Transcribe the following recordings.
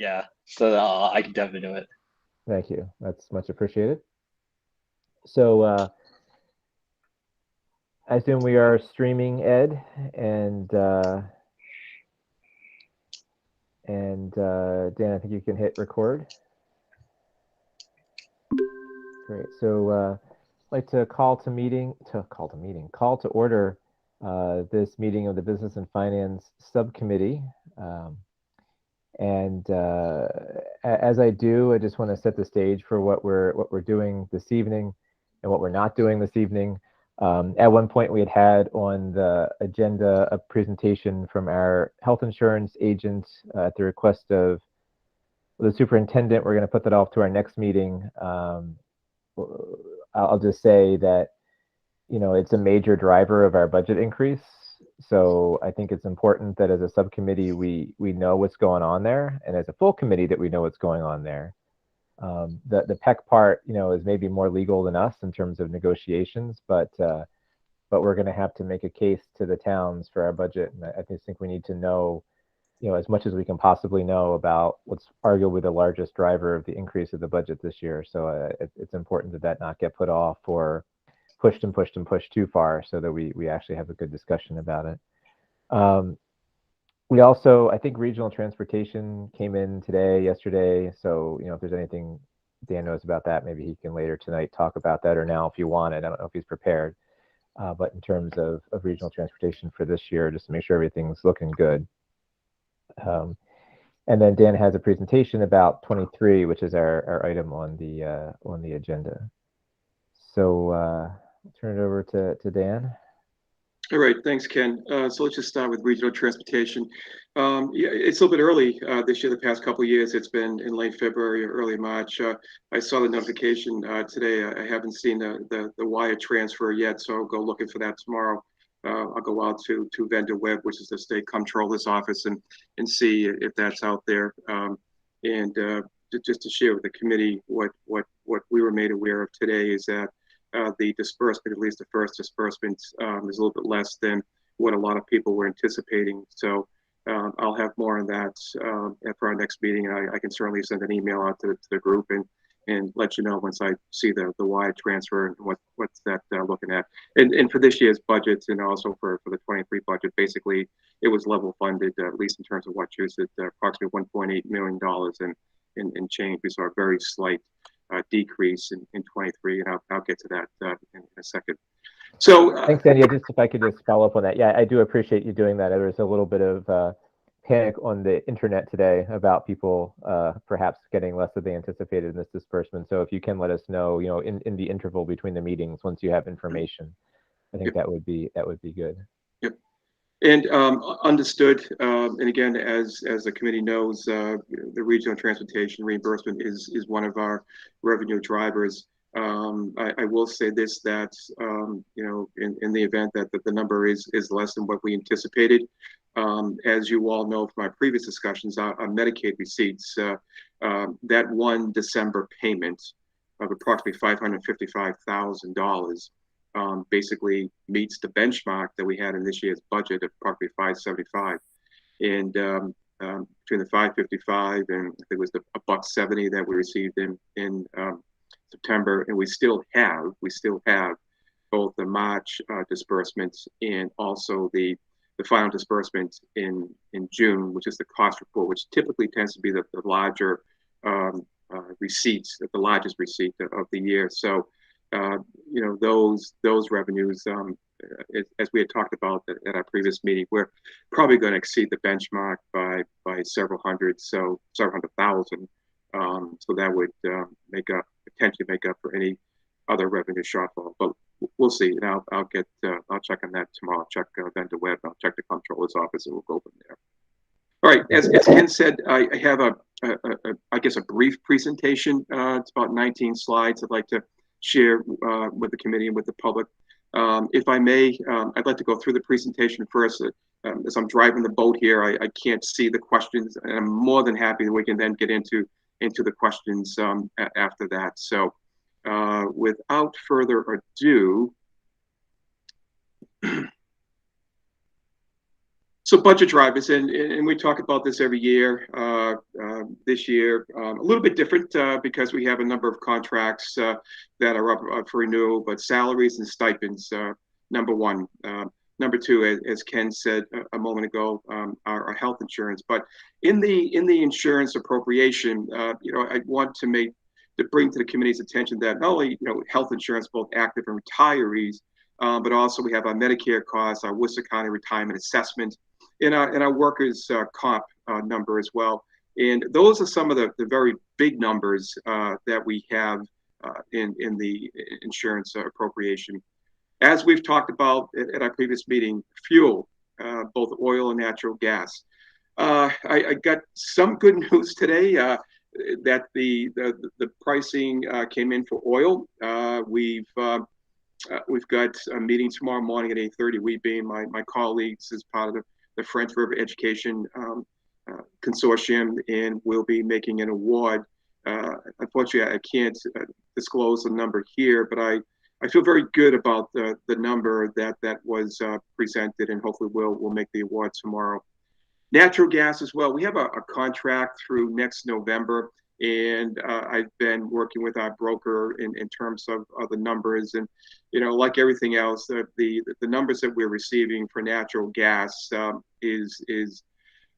Yeah, so I can definitely do it. Thank you. That's much appreciated. So I assume we are streaming, Ed, and Dan, I think you can hit record. Great. So I'd like to call to order this meeting of the Business and Finance Subcommittee. Um, and as I do, I just want to set the stage for what we're doing this evening and what we're not doing this evening. At one point, we had on the agenda a presentation from our health insurance agent at the request of the superintendent. We're going to put that off to our next meeting. I'll just say that it's a major driver of our budget increase. So I think it's important that as a subcommittee, we know what's going on there, and as a full committee that we know what's going on there. The PEC part, is maybe more legal than us in terms of negotiations, but we're going to have to make a case to the towns for our budget, and I just think we need to know, as much as we can possibly know about what's arguably the largest driver of the increase of the budget this year. So it's important that not get put off or pushed and pushed and pushed too far, so that we actually have a good discussion about it. We also, I think regional transportation came in yesterday. So, if there's anything Dan knows about that, maybe he can later tonight talk about that, or now if you want it. I don't know if he's prepared. But in terms of regional transportation for this year, just to make sure everything's looking good. And then Dan has a presentation about 23, which is our item on the agenda. So I'll turn it over to Dan. All right, thanks, Ken. So let's just start with regional transportation. Yeah, it's a little bit early this year. The past couple of years, it's been in late February or early March. I saw the notification today. I haven't seen the wire transfer yet, so I'll go looking for that tomorrow. I'll go out to Vendor Web, which is the state comptroller's office, and see if that's out there. And just to share with the committee what we were made aware of today is that the disbursement, at least the first disbursement, is a little bit less than what a lot of people were anticipating. So I'll have more on that for our next meeting. I can certainly send an email out to the group and let you know once I see the wire transfer and what's that looking at. And for this year's budget, and also for the 23 budget, basically it was level funded, at least in terms of Wachusett, approximately $1.8 million in change. We saw a very slight decrease in 23, and I'll get to that in a second. So thanks, Dan. Yeah, just if I could just follow up on that. Yeah, I do appreciate you doing that. There was a little bit of panic on the internet today about people perhaps getting less than they anticipated in this disbursement. So if you can let us know, in the interval between the meetings, once you have information, I think that would be good. Yep. And understood. And again, as the committee knows, the regional transportation reimbursement is one of our revenue drivers. I will say this, that in the event that the number is less than what we anticipated, as you all know from our previous discussions on Medicaid receipts, that one December payment of approximately $555,000 basically meets the benchmark that we had in this year's budget of approximately 575. And between the 555 and I think it was a $1.70 that we received in September, and we still have both the March disbursements and also the final disbursement in June, which is the cost report, which typically tends to be the larger receipts, the largest receipt of the year. So those revenues, as we had talked about at our previous meeting, we're probably going to exceed the benchmark by several hundred thousand. So that would potentially make up for any other revenue shortfall. But we'll see. And I'll check on that tomorrow. I'll check Vendor Web. I'll check the comptroller's office, and we'll go from there. All right. As Ken said, I have I guess a brief presentation. It's about 19 slides. I'd like to share with the committee and with the public. If I may, I'd like to go through the presentation first. As I'm driving the boat here, I can't see the questions, and I'm more than happy that we can then get into the questions after that. So without further ado, So budget drivers, and we talk about this every year. This year, a little bit different because we have a number of contracts that are up for renewal, but salaries and stipends, number one. Number two, as Ken said a moment ago, our health insurance. But in the insurance appropriation, I want to bring to the committee's attention that not only health insurance, both active and retirees, but also we have our Medicare costs, our Worcester County retirement assessment, and our workers' comp number as well. And those are some of the very big numbers that we have in the insurance appropriation. As we've talked about at our previous meeting, fuel, both oil and natural gas. I got some good news today that the pricing came in for oil. We've got a meeting tomorrow morning at 8:30. We being my colleagues as part of the French River Education Consortium, and we'll be making an award. Unfortunately, I can't disclose the number here, but I feel very good about the number that was presented, and hopefully we'll make the award tomorrow. Natural gas as well. We have a contract through next November, and I've been working with our broker in terms of the numbers, and like everything else, the numbers that we're receiving for natural gas is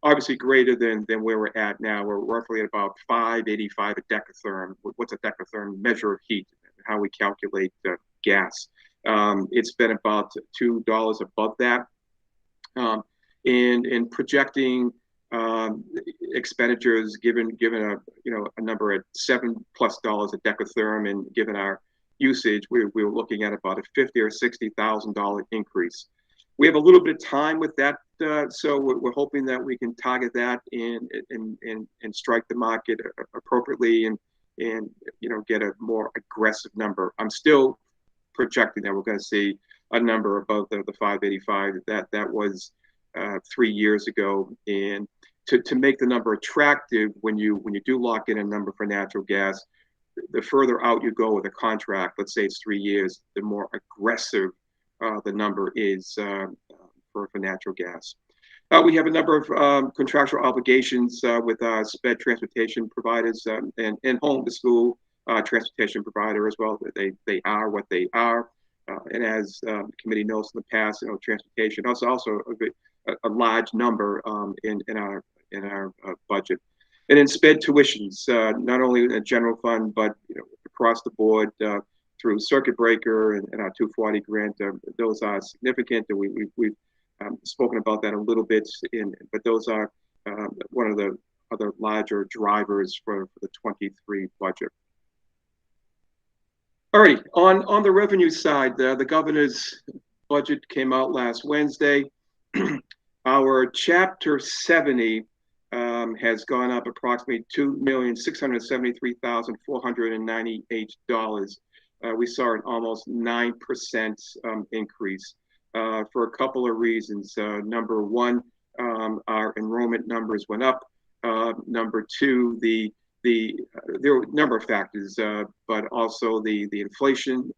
obviously greater than where we're at now. We're roughly at about 585 a decatherm. What's a decatherm? Measure of heat, how we calculate gas. It's been about $2 above that, and projecting expenditures given a number at $7+ a decatherm, and given our usage, we were looking at about a $50,000 or $60,000 increase. We have a little bit of time with that, so we're hoping that we can target that and strike the market appropriately and get a more aggressive number. I'm still projecting that we're going to see a number above the 585 that was 3 years ago. And to make the number attractive, when you do lock in a number for natural gas, the further out you go with a contract, let's say it's 3 years, the more aggressive the number is for natural gas. We have a number of contractual obligations with sped transportation providers and home to school transportation provider as well. They are what they are. And as the committee knows in the past, transportation is also a large number in our budget. And in sped tuitions, not only in the general fund, but across the board through circuit breaker and our 240 grant, those are significant. And we've spoken about that a little bit, but those are one of the other larger drivers for the 23 budget. All right, on the revenue side, the governor's budget came out last Wednesday. Our Chapter 70 has gone up approximately $2,673,498. We saw an almost 9% increase for a couple of reasons. Number one, our enrollment numbers went up. Number two, there were a number of factors, but also the inflation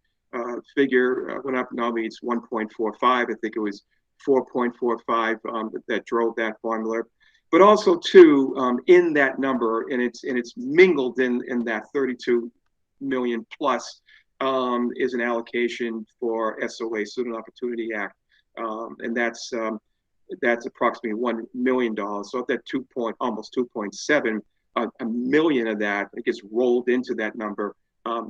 figure went up. Now it's 1.45. I think it was 4.45 that drove that formula. But also too, in that number, and it's mingled in that 32 million plus, is an allocation for SOA, Student Opportunity Act, and that's approximately $1 million. So at that almost 2.7, a million of that gets rolled into that number,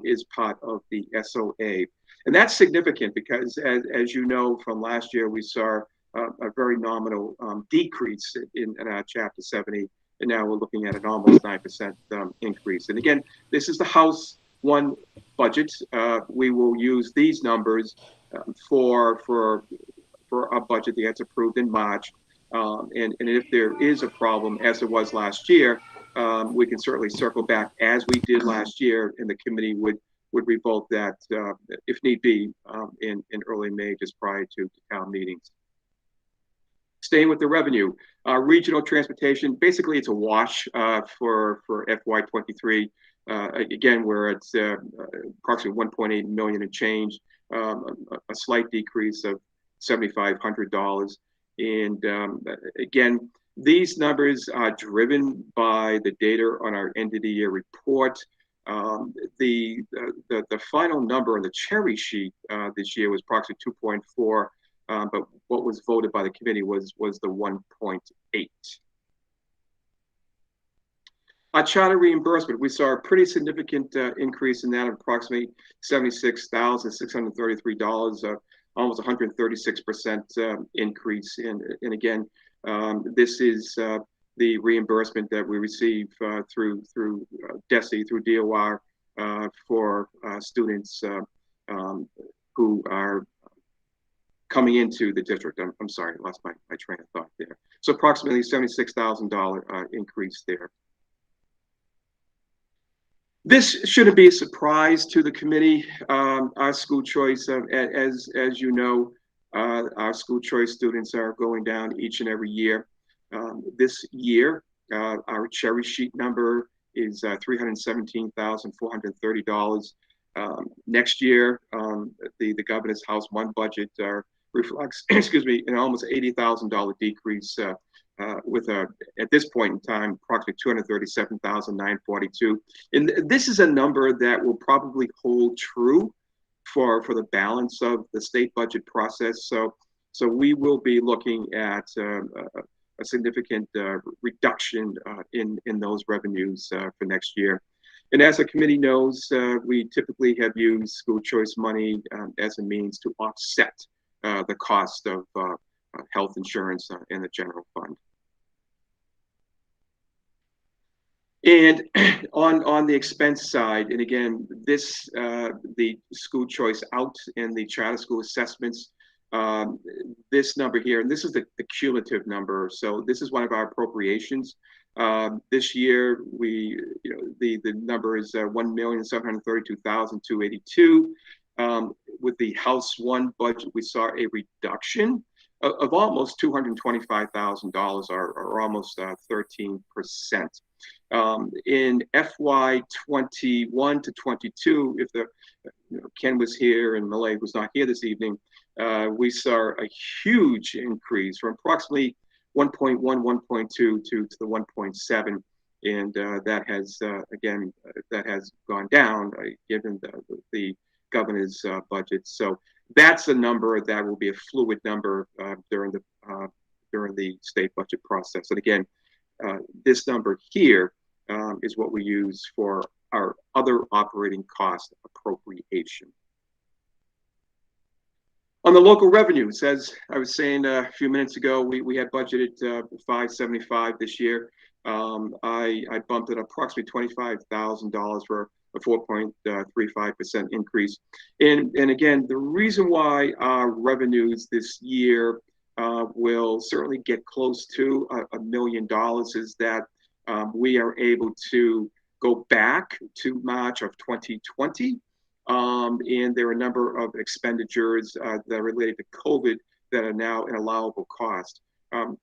is part of the SOA. And that's significant because, as you know from last year, we saw a very nominal decrease in our Chapter 70, and now we're looking at an almost 9% increase. And again, this is the House 1 budget. We will use these numbers for our budget that gets approved in March. And if there is a problem, as it was last year, we can certainly circle back as we did last year, and the committee would revoke that if need be in early May, just prior to town meetings. Staying with the revenue, regional transportation, basically it's a wash for FY23. Again, we're at approximately 1.8 million and change, a slight decrease of $7,500. And again, these numbers are driven by the data on our end of the year report. The final number on the cherry sheet this year was approximately 2.4, but what was voted by the committee was the 1.8. Our charter reimbursement, we saw a pretty significant increase in that of approximately $76,633, almost 136% increase. And again, this is the reimbursement that we receive through DESE, through DOR, for students who are coming into the district. I'm sorry, I lost my train of thought there. So approximately $76,000 increase there. This shouldn't be a surprise to the committee. Our school choice, as you know, our school choice students are going down each and every year. This year, our cherry sheet number is $317,430. Next year, the governor's House 1 budget reflects, excuse me, an almost $80,000 decrease, with at this point in time, approximately $237,942. And this is a number that will probably hold true for the balance of the state budget process. So we will be looking at a significant reduction in those revenues for next year. And as the committee knows, we typically have used school choice money as a means to offset the cost of health insurance in the general fund. And on the expense side, and again, this the school choice out and the charter school assessments, this number here, and this is the cumulative number. So this is one of our appropriations. This year, the number is $1,732,282. With the House 1 budget, we saw a reduction of almost $225,000, or almost 13%. In FY 21 to 22, if Ken was here and Malay was not here this evening, we saw a huge increase from approximately 1.1, 1.2 to the 1.7, and that has again that has gone down given the governor's budget. So that's a number that will be a fluid number during the state budget process. And again, this number here is what we use for our other operating cost appropriation. On the local revenues, as I was saying a few minutes ago, we had budgeted $575 this year. I bumped it approximately $25,000 for a 4.35% increase. And again, the reason why our revenues this year will certainly get close to $1 million is that we are able to go back to March of 2020. And there are a number of expenditures that are related to COVID that are now an allowable cost.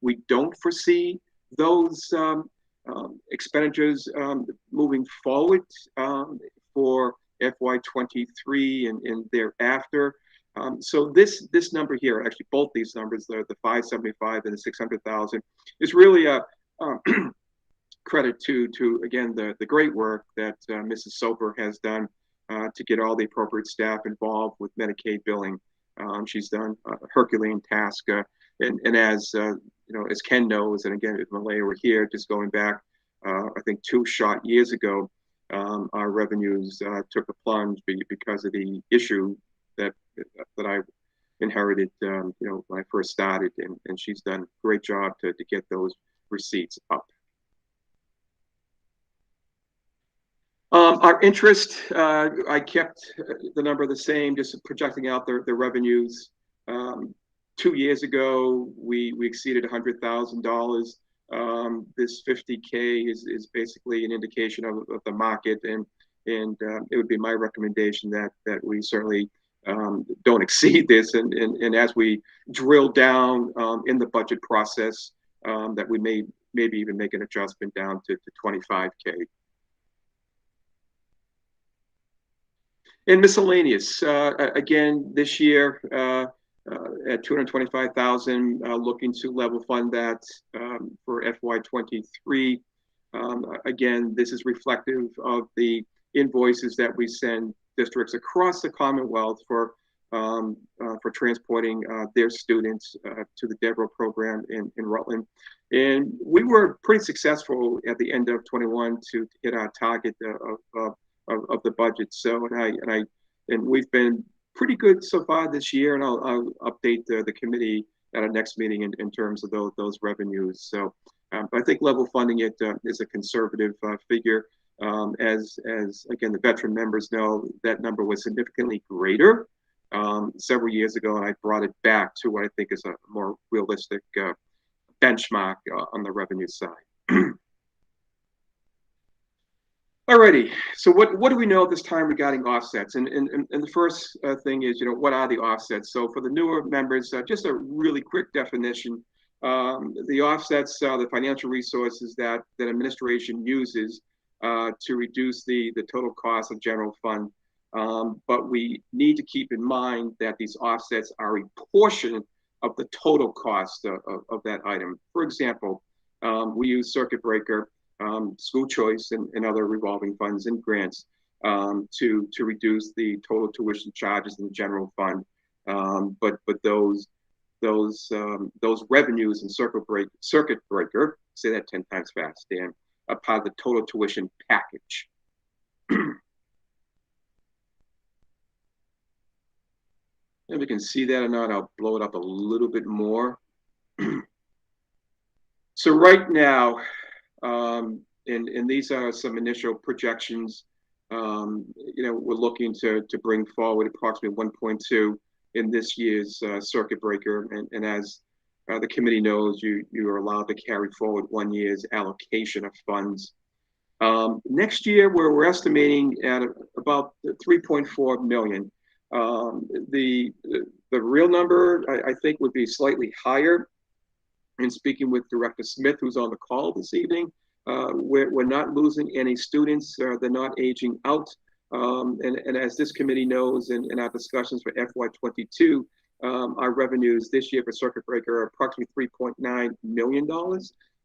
We don't foresee those expenditures moving forward for FY23 and thereafter. So this number here, actually both these numbers, the 575 and the 600,000, is really a credit to again the great work that Mrs. Soper has done to get all the appropriate staff involved with Medicaid billing. She's done a Herculean task, and as as Ken knows, and again, if Malaya were here, just going back, I think 2 short years ago, our revenues took a plunge because of the issue that I inherited, when I first started, and she's done a great job to get those receipts up. Our interest, I kept the number the same, just projecting out the revenues. 2 years ago, we exceeded $100,000. This 50K is basically an indication of the market, and it would be my recommendation that we certainly don't exceed this, and as we drill down in the budget process, that we may maybe even make an adjustment down to 25K. In miscellaneous, again, this year, at 225,000, looking to level fund that for FY23. Again, this is reflective of the invoices that we send districts across the Commonwealth for transporting their students to the DEVRO program in Rutland. And we were pretty successful at the end of 21 to hit our target of the budget. So, and we've been pretty good so far this year, and I'll update the committee at our next meeting in terms of those revenues. So I think level funding it is a conservative figure. As again, the veteran members know, that number was significantly greater several years ago, and I brought it back to what I think is a more realistic benchmark on the revenue side. Alrighty, so what do we know at this time regarding offsets? And the first thing is, what are the offsets? So for the newer members, just a really quick definition. The offsets are the financial resources that administration uses to reduce the total cost of general fund. But we need to keep in mind that these offsets are a portion of the total cost of that item. For example, we use circuit breaker, school choice, and other revolving funds and grants to reduce the total tuition charges in the general fund. But those revenues in circuit breaker, say that 10 times fast, Dan, are part of the total tuition package. If we can see that or not, I'll blow it up a little bit more. So right now, and these are some initial projections. We're looking to bring forward approximately 1.2 in this year's circuit breaker, and as the committee knows, you are allowed to carry forward 1 year's allocation of funds. Next year, we're estimating at about 3.4 million. The real number, I think, would be slightly higher. And speaking with Director Smith, who's on the call this evening, we're not losing any students. They're not aging out. And as this committee knows, in our discussions for FY22, our revenues this year for circuit breaker are approximately $3.9 million,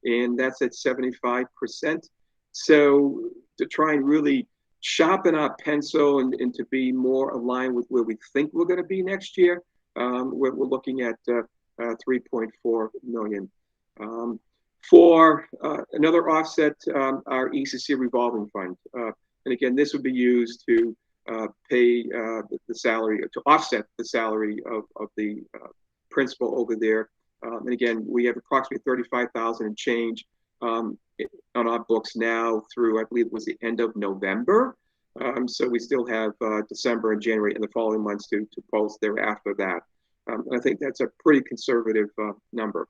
and that's at 75%. So to try and really sharpen our pencil and to be more aligned with where we think we're going to be next year, we're looking at 3.4 million. For another offset, our ECC revolving fund. And again, this would be used to pay the salary, to offset the salary of the principal over there. And again, we have approximately 35,000 and change on our books now through, I believe it was the end of November. So we still have December and January and the following months to post thereafter that. I think that's a pretty conservative number.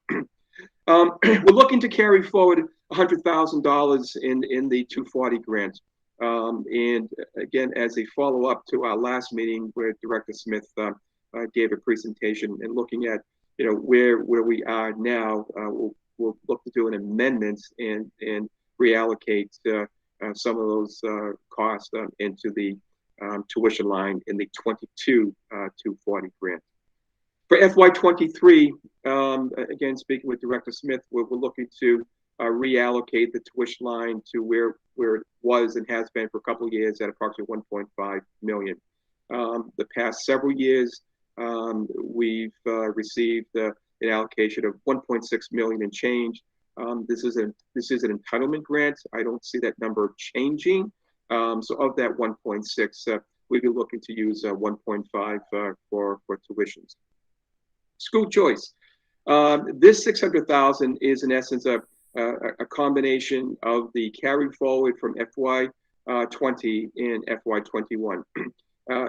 We're looking to carry forward $100,000 in the 240 grant. And again, as a follow-up to our last meeting where Director Smith gave a presentation and looking at where we are now, we'll look to do an amendment and reallocate some of those costs into the tuition line in the 240 grant. For FY23, again, speaking with Director Smith, we're looking to reallocate the tuition line to where it was and has been for a couple of years at approximately 1.5 million. The past several years, we've received an allocation of 1.6 million and change. This is an entitlement grant. I don't see that number changing. So of that 1.6, we'd be looking to use 1.5 for tuitions. School choice. This 600,000 is in essence a combination of the carry forward from FY20 and FY21.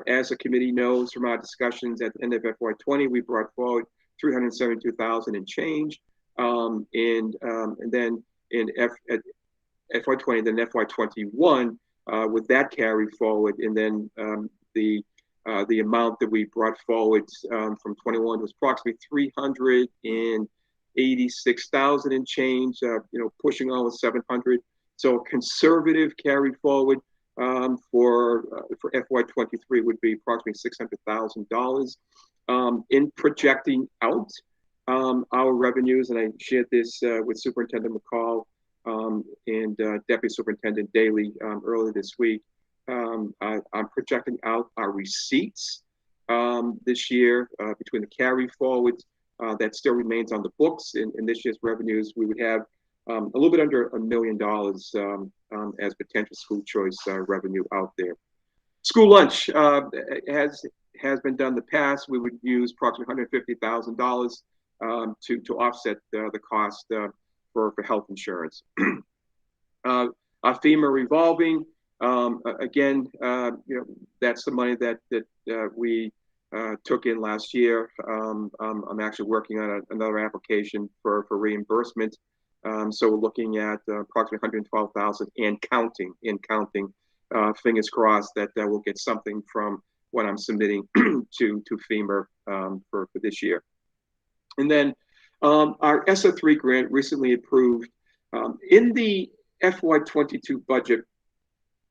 As the committee knows from our discussions at the end of FY20, we brought forward 372,000 and change, and then in FY20, then FY21 with that carry forward, and then the amount that we brought forward from 21 was approximately 386,000 and change, pushing on with 700. So conservative carry forward for FY23 would be approximately $600,000. In projecting out our revenues, and I shared this with Superintendent McCall and Deputy Superintendent Daly earlier this week. I'm projecting out our receipts this year between the carry forwards that still remains on the books in this year's revenues. We would have a little bit under $1 million as potential school choice revenue out there. School lunch has been done in the past. We would use approximately $150,000 to offset the cost for health insurance. Our FEMA revolving, again, that's the money that we took in last year. I'm actually working on another application for reimbursement. So we're looking at approximately $112,000 and counting. Fingers crossed that we'll get something from what I'm submitting to FEMA for this year. And then our ESSA 3 grant recently approved. In the FY22 budget,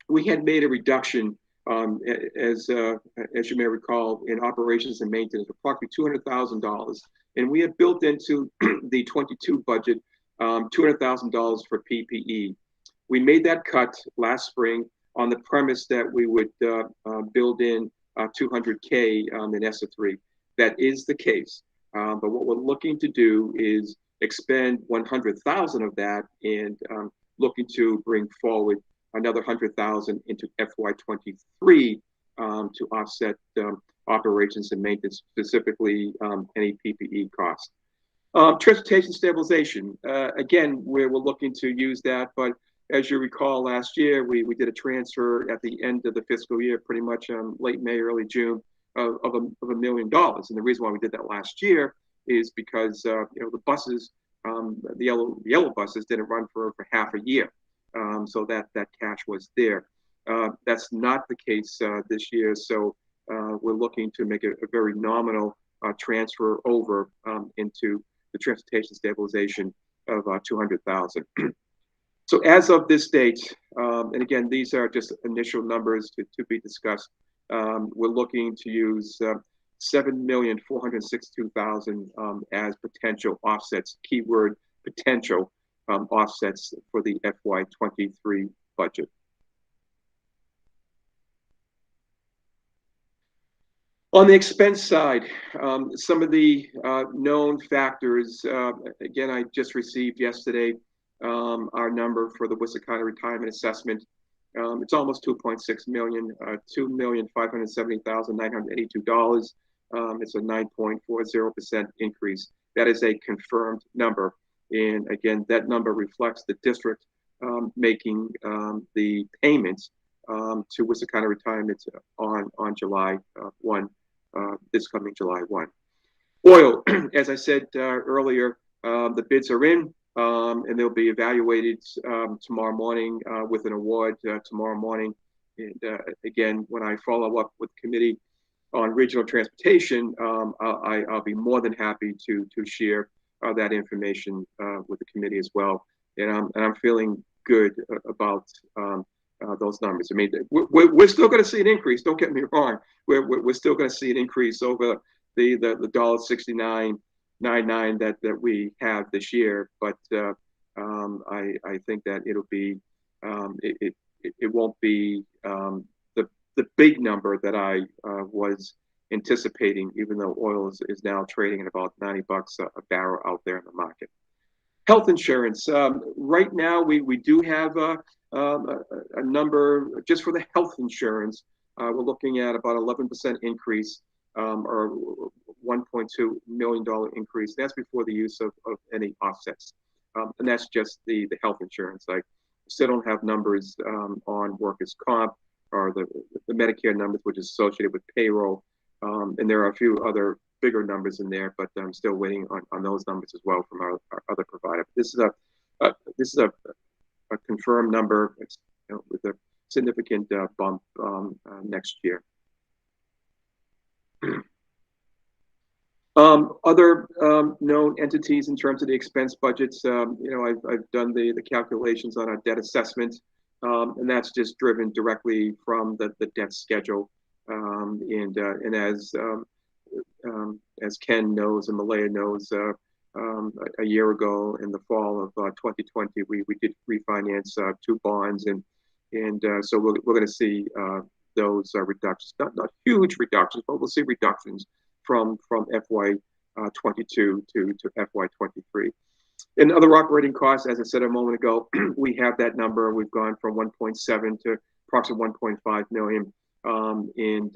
we had made a reduction, as you may recall, in operations and maintenance, approximately $200,000. And we had built into the 22 budget $200,000 for PPE. We made that cut last spring on the premise that we would build in $200K in ESSA 3. That is the case. But what we're looking to do is expend $100,000 of that and looking to bring forward another $100,000 into FY23 to offset operations and maintenance, specifically any PPE costs. Transportation stabilization, again, we're looking to use that, but as you recall, last year we did a transfer at the end of the fiscal year, pretty much late May, early June, of $1 million. And the reason why we did that last year is because the buses, the yellow buses, didn't run for half a year, so that cash was there. That's not the case this year, so we're looking to make a very nominal transfer over into the transportation stabilization of $200,000. So as of this date, and again, these are just initial numbers to be discussed, we're looking to use $7,462,000 as potential offsets, keyword potential offsets for the FY23 budget. On the expense side, some of the known factors, again, I just received yesterday our number for the Worcester County Retirement Assessment. It's almost $2.6 million, $2,570,982. It's a 9.40% increase. That is a confirmed number. And again, that number reflects the district making the payments to Worcester County Retirement on July 1, this coming July 1. Oil, as I said earlier, the bids are in. And they'll be evaluated tomorrow morning with an award tomorrow morning. And again, when I follow up with the committee on regional transportation, I'll be more than happy to share that information with the committee as well. And I'm feeling good about those numbers. I mean, we're still going to see an increase. Don't get me wrong. We're still going to see an increase over the $1.69.99 that we have this year, but I think that it'll be it won't be the big number that I was anticipating, even though oil is now trading at about $90 a barrel out there in the market. Health insurance. Right now, we do have a number just for the health insurance. We're looking at about 11% increase, or $1.2 million increase. That's before the use of any offsets. And that's just the health insurance. I still don't have numbers on workers' comp or the Medicare numbers, which is associated with payroll. And there are a few other bigger numbers in there, but I'm still waiting on those numbers as well from our other provider. This is a confirmed number. It's, with a significant bump next year. Other known entities in terms of the expense budgets, I've done the calculations on our debt assessment. and that's just driven directly from the debt schedule. And as Ken knows and Malaya knows, a year ago in the fall of 2020, we did refinance 2 bonds, and so we're going to see those reductions, not huge reductions, but we'll see reductions from FY22 to FY23. In other operating costs, as I said a moment ago, we have that number. We've gone from 1.7 to approximately 1.5 million, and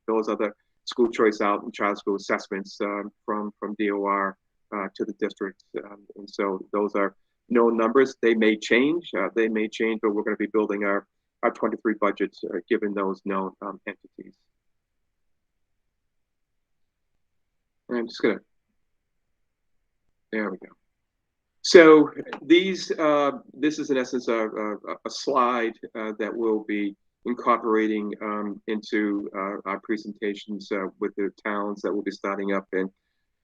those are the school choice out and child school assessments from DOR to the district, and so those are known numbers. They may change, but we're going to be building our 23 budgets given those known entities. And I'm just gonna. There we go. So this is in essence a slide that we'll be incorporating into our presentations with the towns that will be starting up in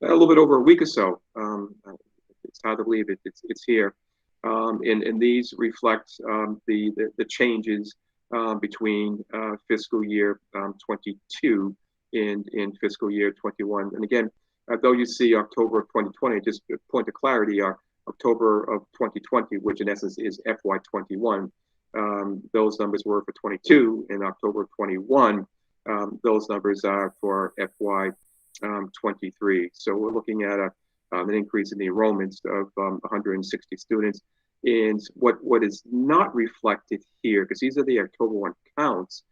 a little bit over a week or so. It's hard to believe it's here. And these reflect the changes between fiscal year 22 and fiscal year 21. And again, though you see October of 2020, just a point of clarity, October of 2020, which in essence is FY21, those numbers were for 22, and October of 21, those numbers are for FY23. So we're looking at an increase in the enrollments of 160 students. And what is not reflected here, because these are the October 1 counts,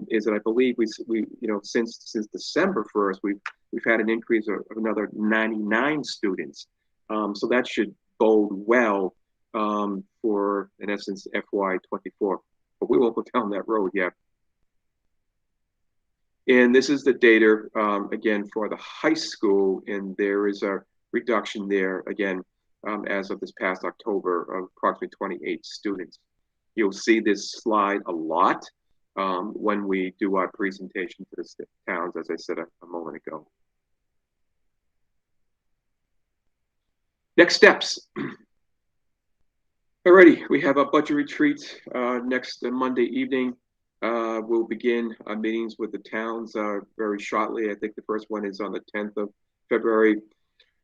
is that I believe we since December 1st we've had an increase of another 99 students. So that should bode well for, in essence, FY24. But we won't go down that road yet. And this is the data, again, for the high school, and there is a reduction there, again, as of this past October, of approximately 28 students. You'll see this slide a lot when we do our presentation to the towns, as I said a moment ago. Next steps. Alrighty, we have a budget retreat next Monday evening. We'll begin our meetings with the towns very shortly. I think the first one is on the 10th of February.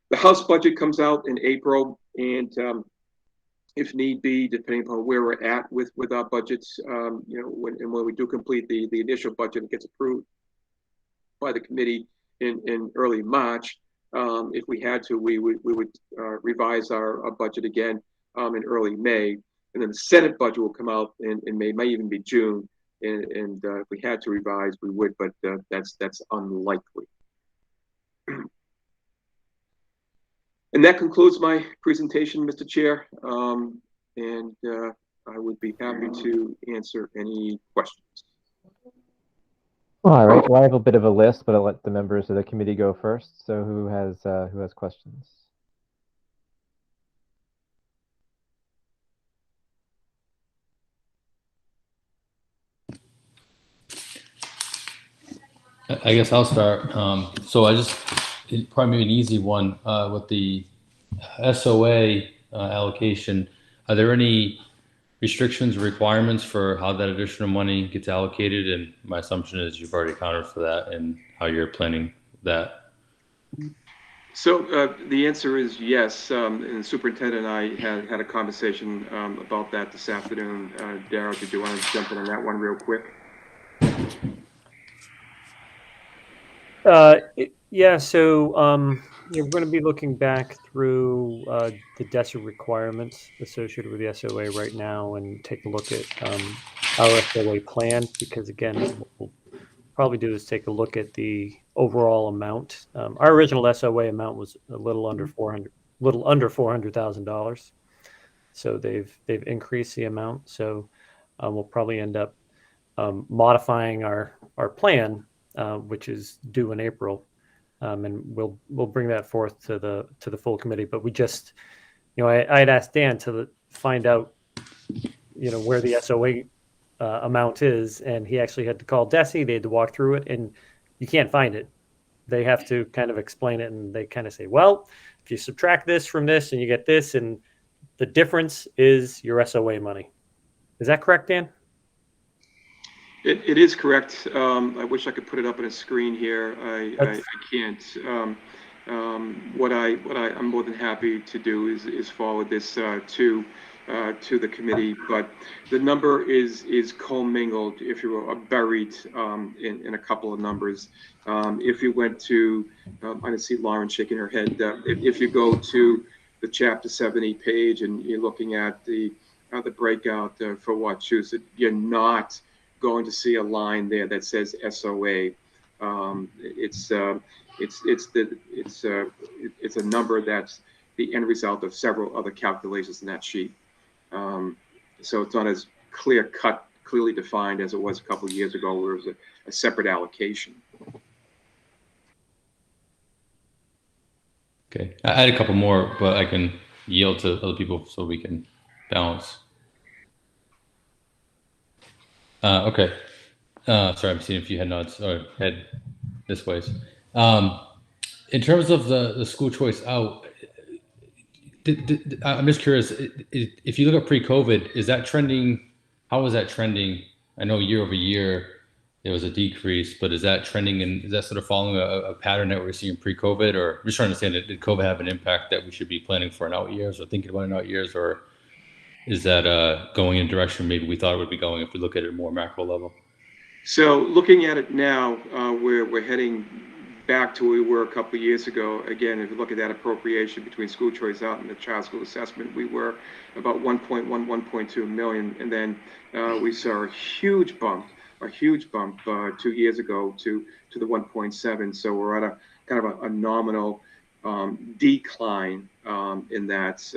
The House budget comes out in April, and if need be, depending upon where we're at with our budgets, when we do complete the initial budget, it gets approved by the committee in early March. If we had to, we would revise our budget again in early May, and then the Senate budget will come out in May, might even be June. And if we had to revise, we would, but that's unlikely. And that concludes my presentation, Mr. Chair. And I would be happy to answer any questions. All right. Well, I have a bit of a list, but I'll let the members of the committee go first. So who has questions? I guess I'll start. So it'd probably be an easy one with the SOA allocation. Are there any restrictions or requirements for how that additional money gets allocated? And my assumption is you've already accounted for that and how you're planning that. So the answer is yes. And the superintendent and I had a conversation about that this afternoon. Darryl, did you want to jump in on that one real quick? Yeah, so we're going to be looking back through the DESA requirements associated with the SOA right now and take a look at our SOA plan, because again, what we'll probably do is take a look at the overall amount. Our original SOA amount was a little under $400,000. So they've increased the amount. So we'll probably end up modifying our plan, which is due in April, and we'll bring that forth to the full committee. But we just, I had asked Dan to find out, where the SOA amount is, and he actually had to call DESE. They had to walk through it, and you can't find it. They have to kind of explain it, and they kind of say, well, if you subtract this from this, and you get this, and the difference is your SOA money. Is that correct, Dan? It is correct. I wish I could put it up on a screen here. I can't. What I'm more than happy to do is forward this to the committee, but the number is commingled, if you will, buried in a couple of numbers. If you went to, I see Lauren shaking her head. If you go to the Chapter 70 page and you're looking at the breakout for Wachusett, you're not going to see a line there that says SOA. It's a number that's the end result of several other calculations in that sheet. So it's not as clearly defined as it was a couple of years ago, where it was a separate allocation. Okay, I had a couple more, but I can yield to other people so we can balance. Okay. Sorry, I'm seeing a few head nods or head this ways. In terms of the school choice out, I'm just curious, if you look at pre-COVID, is that trending? How is that trending? I know year over year there was a decrease, but is that trending, and is that sort of following a pattern that we're seeing pre-COVID? Or I'm just trying to understand, did COVID have an impact that we should be planning for in out years or thinking about in out years, or is that going in a direction maybe we thought it would be going if we look at it more macro level? So looking at it now, we're heading back to where we were a couple of years ago. Again, if you look at that appropriation between school choice out and the child school assessment, we were about 1.1, 1.2 million. And then we saw a huge bump 2 years ago to the 1.7. So we're at a kind of a nominal decline in that.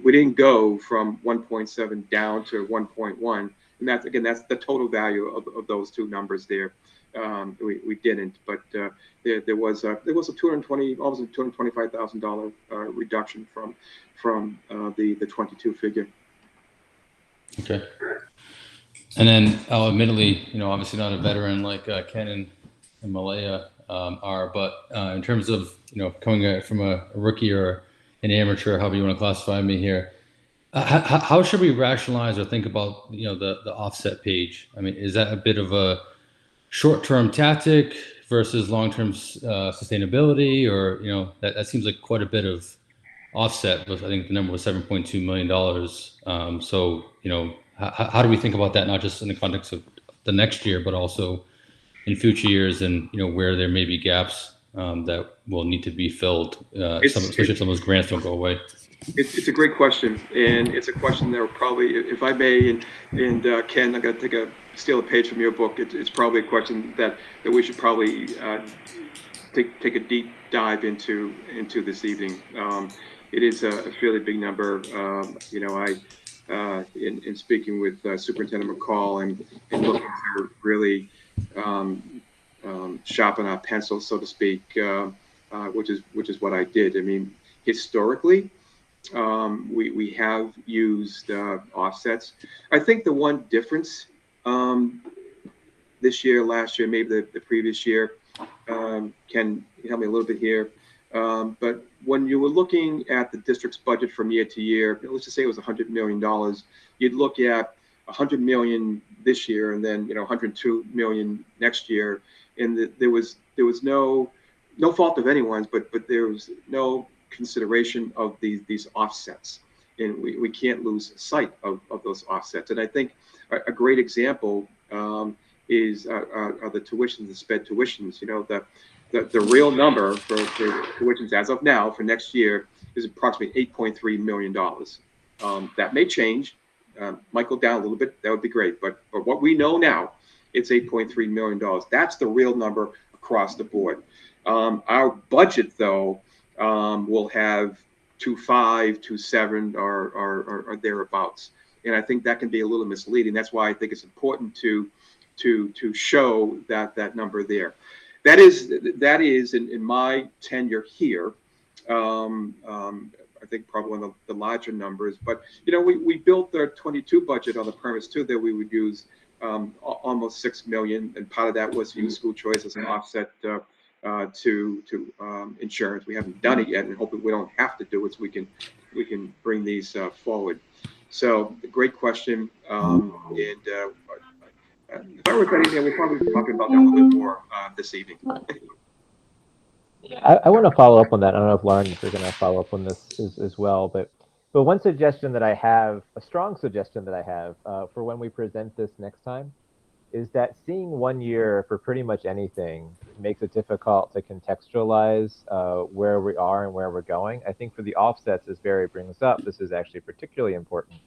We didn't go from 1.7 down to 1.1. And that's the total value of those two numbers there. We didn't, but there was a $220, almost a $225,000 reduction from the 22 figure. Okay. And then, admittedly, obviously not a veteran like Ken and Malaya are, but in terms of coming from a rookie or an amateur, however you want to classify me here, how should we rationalize or think about the offset page? I mean, is that a bit of a short-term tactic versus long-term sustainability, or that seems like quite a bit of offset? But I think the number was $7.2 million. So how do we think about that, not just in the context of the next year, but also in future years, and where there may be gaps that will need to be filled, especially if some of those grants don't go away? It's a great question, and it's a question that will probably, if I may, and Ken, I'm going to steal a page from your book. It's probably a question that we should probably take a deep dive into this evening. It is a fairly big number. In speaking with Superintendent McCall and looking to really sharpen our pencil, so to speak, which is what I did. I mean, historically, we have used offsets. I think the one difference this year, last year, maybe the previous year, can you help me a little bit here? But when you were looking at the district's budget from year to year, let's just say it was $100 million, you'd look at $100 million this year, and then 102 million next year, and there was no fault of anyone's, but there was no consideration of these offsets, and we can't lose sight of those offsets. And I think a great example is are the tuitions, the sped tuitions. The real number for tuitions as of now for next year is approximately $8.3 million. That may change, might go down a little bit. That would be great, but what we know now, it's $8.3 million. That's the real number across the board. Our budget, though, will have 2.5, 2.7 or thereabouts, and I think that can be a little misleading. That's why I think it's important to show that number there. That is in my tenure here. I think probably one of the larger numbers, but we built the 22 budget on the premise too that we would use almost $6 million, and part of that was to use school choice as an offset to insurance. We haven't done it yet, and hopefully we don't have to do it, so we can bring these forward. So great question. If I were betting there, we'll probably be talking about that a little bit more this evening. I want to follow up on that. I don't know if Lauren, if you're going to follow up on this as well, but one suggestion that I have, a strong suggestion that I have for when we present this next time, is that seeing 1 year for pretty much anything makes it difficult to contextualize where we are and where we're going. I think for the offsets, as Barry brings up, this is actually particularly important.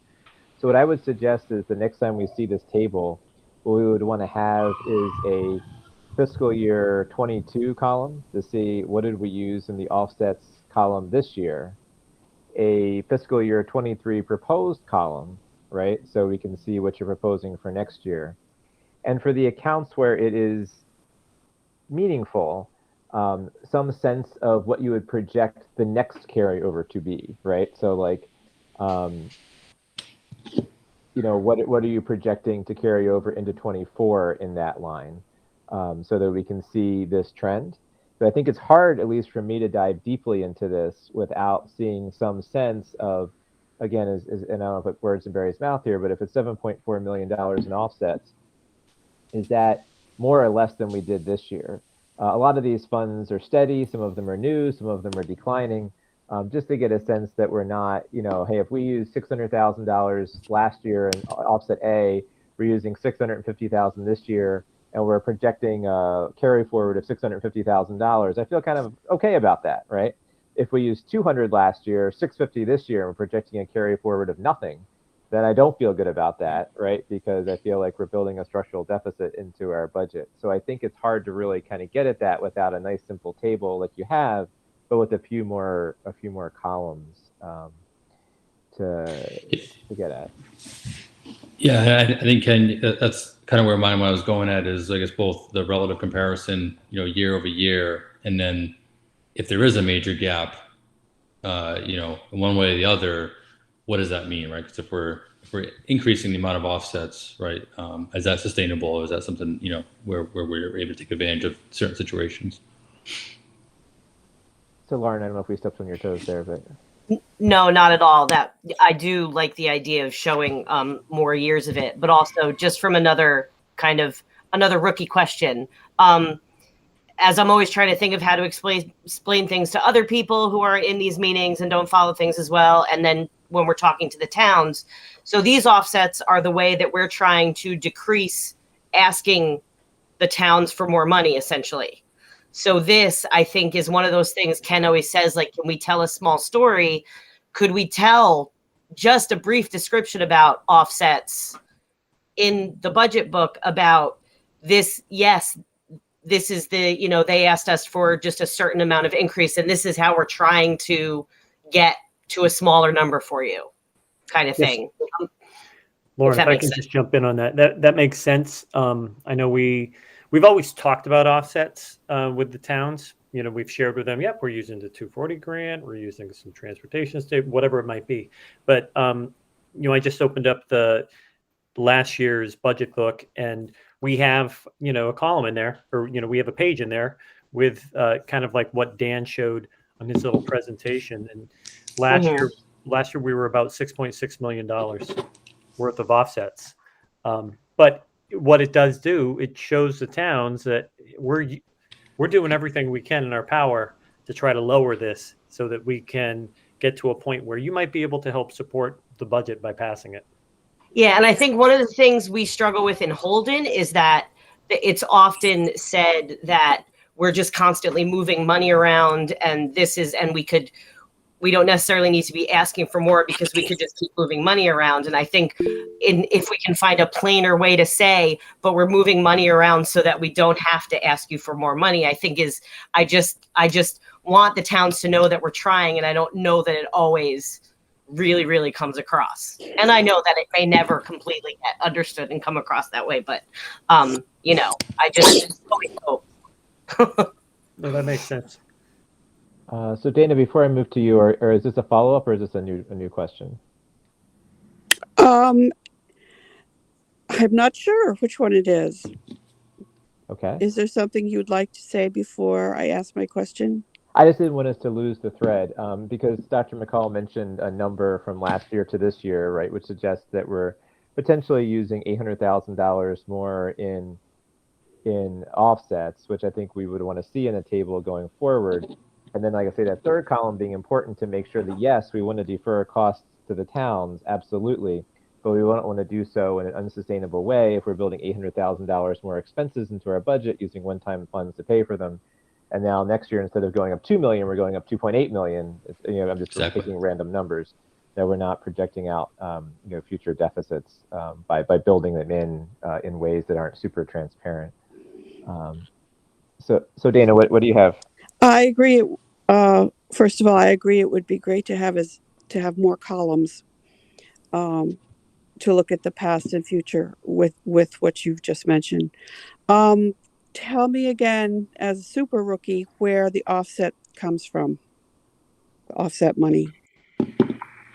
So what I would suggest is the next time we see this table, what we would want to have is a fiscal year 22 column to see what did we use in the offsets column this year, a fiscal year 23 proposed column, right? So we can see what you're proposing for next year. And for the accounts where it is meaningful, some sense of what you would project the next carryover to be, right? So like, you know, what are you projecting to carry over into 24 in that line, so that we can see this trend. But I think it's hard, at least for me, to dive deeply into this without seeing some sense of, again, and I don't know if I put words in Barry's mouth here, but if it's $7.4 million in offsets, is that more or less than we did this year? A lot of these funds are steady, some of them are new, some of them are declining. Just to get a sense that we're not, you know, hey, if we use $600,000 last year in offset A, we're using $650,000 this year, and we're projecting a carry forward of $650,000. I feel kind of okay about that, right? If we use 200 last year, 650 this year, and we're projecting a carry forward of nothing, then I don't feel good about that, right? Because I feel like we're building a structural deficit into our budget. So I think it's hard to really kind of get at that without a nice simple table like you have, but with a few more columns to get at. Yeah, I think, Ken, that's kind of where I was going at is, I guess, both the relative comparison, you know, year over year, and then if there is a major gap, you know, in one way or the other, what does that mean, right? Because if we're increasing the amount of offsets, right, is that sustainable? Is that something, you know, where we're able to take advantage of certain situations? So Lauren, I don't know if we stepped on your toes there, but no, not at all. That I do like the idea of showing more years of it, but also just from another rookie question. As I'm always trying to think of how to explain things to other people who are in these meetings and don't follow things as well, and then when we're talking to the towns, so these offsets are the way that we're trying to decrease asking the towns for more money, essentially. So this, I think, is one of those things Ken always says, like, can we tell a small story? Could we tell just a brief description about offsets in the budget book about this? Yes, this is the, you know, they asked us for just a certain amount of increase, and this is how we're trying to get to a smaller number for you, kind of thing. Lauren, if I can just jump in on that. That makes sense. I know we've always talked about offsets with the towns. You know, we've shared with them, yep, we're using the 240 grant, we're using some transportation state, whatever it might be. But, you know, I just opened up the last year's budget book, and we have, you know, a column in there, or, you know, we have a page in there with kind of like what Dan showed on his little presentation. And last year we were about $6.6 million worth of offsets. But what it does do, it shows the towns that we're doing everything we can in our power to try to lower this so that we can get to a point where you might be able to help support the budget by passing it. Yeah, and I think one of the things we struggle with in Holden is that it's often said that we're just constantly moving money around, and we don't necessarily need to be asking for more because we could just keep moving money around. And I think if we can find a plainer way to say, but we're moving money around so that we don't have to ask you for more money, I think I just want the towns to know that we're trying, and I don't know that it always really, really comes across. And I know that it may never completely get understood and come across that way, but you know, I just always hope. No, that makes sense. So Dana, before I move to you, or is this a follow-up, or is this a new question? I'm not sure which one it is. Okay. Is there something you'd like to say before I ask my question? I just didn't want us to lose the thread because Dr. McCall mentioned a number from last year to this year, right, which suggests that we're potentially using $800,000 more in offsets, which I think we would want to see in a table going forward. And then, like I say, that third column being important to make sure that, yes, we want to defer costs to the towns, absolutely, but we don't want to do so in an unsustainable way if we're building $800,000 more expenses into our budget using one-time funds to pay for them. And now next year, instead of going up 2 million, we're going up 2.8 million. I'm just picking random numbers. That we're not projecting out, future deficits by building them in ways that aren't super transparent. So Dana, what do you have? I agree. First of all, I agree it would be great to have more columns to look at the past and future with what you've just mentioned. Tell me again, as a super rookie, where the offset comes from. The offset money.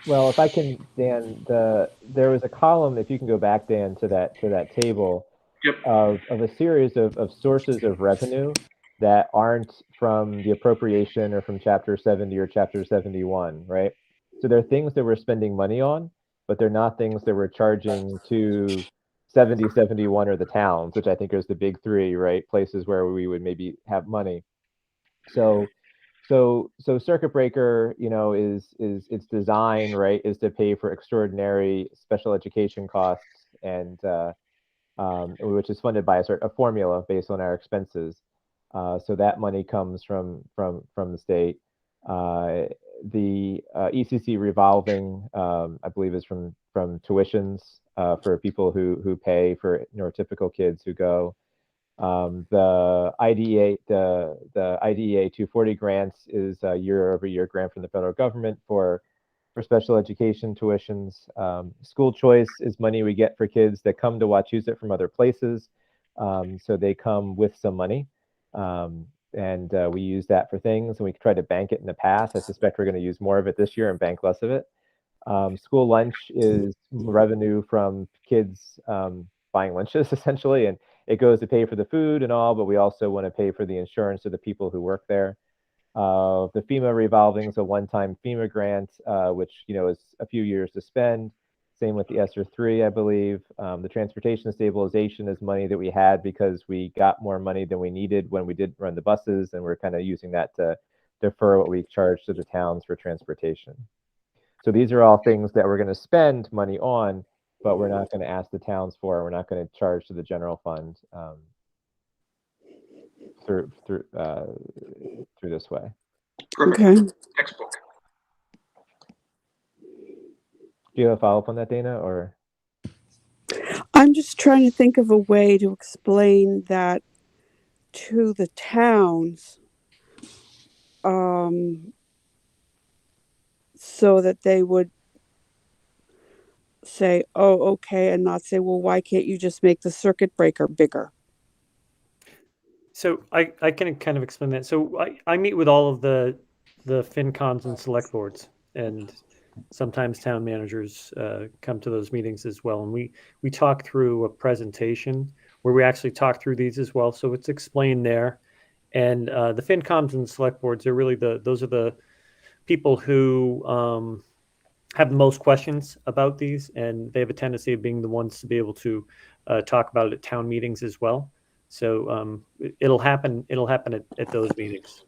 Well, if I can, Dan, there was a column, if you can go back, Dan, to that table. Yep. of a series of sources of revenue that aren't from the appropriation or from Chapter 70 or Chapter 71, right? So they're things that we're spending money on, but they're not things that we're charging to 70, 71 or the towns, which I think is the big three, right? Places where we would maybe have money. So circuit breaker, is its design, right, is to pay for extraordinary special education costs and which is funded by a formula based on our expenses. So that money comes from the state. The ECC revolving, I believe, is from tuitions for people who pay for neurotypical kids who go. The IDEA 240 grants is a year-over-year grant from the federal government for special education tuitions. School choice is money we get for kids that come to Wachusett from other places. So they come with some money. And we use that for things, and we tried to bank it in the past. I suspect we're going to use more of it this year and bank less of it. School lunch is revenue from kids buying lunches, essentially, and it goes to pay for the food and all, but we also want to pay for the insurance of the people who work there. The FEMA revolving is a one-time FEMA grant, which is a few years to spend. Same with the ESSER 3, I believe. The transportation stabilization is money that we had because we got more money than we needed when we did run the buses, and we're kind of using that to defer what we charge to the towns for transportation. So these are all things that we're going to spend money on, but we're not going to ask the towns for. We're not going to charge to the general fund through this way. Perfect. Okay. Textbook. Do you have a follow-up on that, Dana, or? I'm just trying to think of a way to explain that to the towns, so that they would say, oh, okay, and not say, well, why can't you just make the circuit breaker bigger? So I can kind of explain that. So I meet with all of the FinComs and select boards, and sometimes town managers come to those meetings as well. And we talk through a presentation where we actually talk through these as well. So it's explained there. And the FinComs and select boards are really those are the people who have the most questions about these, and they have a tendency of being the ones to be able to talk about it at town meetings as well. So it'll happen at those meetings.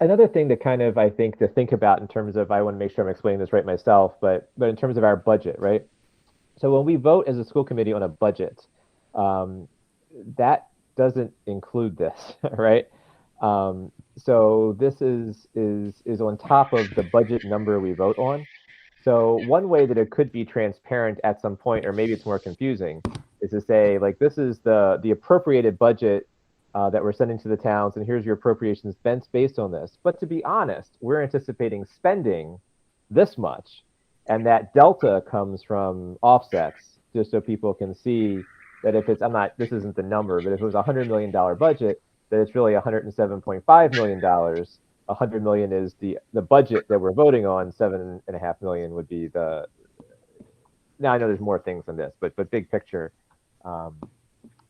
Another thing that kind of, I think, to think about in terms of, I want to make sure I'm explaining this right myself, but in terms of our budget, right? So when we vote as a school committee on a budget, that doesn't include this, right? So this is on top of the budget number we vote on. So one way that it could be transparent at some point, or maybe it's more confusing, is to say, like, this is the appropriated budget that we're sending to the towns, and here's your appropriations based on this. But to be honest, we're anticipating spending this much, and that delta comes from offsets, just so people can see that if it's, this isn't the number, but if it was a $100 million budget, that it's really $107.5 million. $100 million is the budget that we're voting on. $7.5 million would be the. Now I know there's more things than this, but big picture,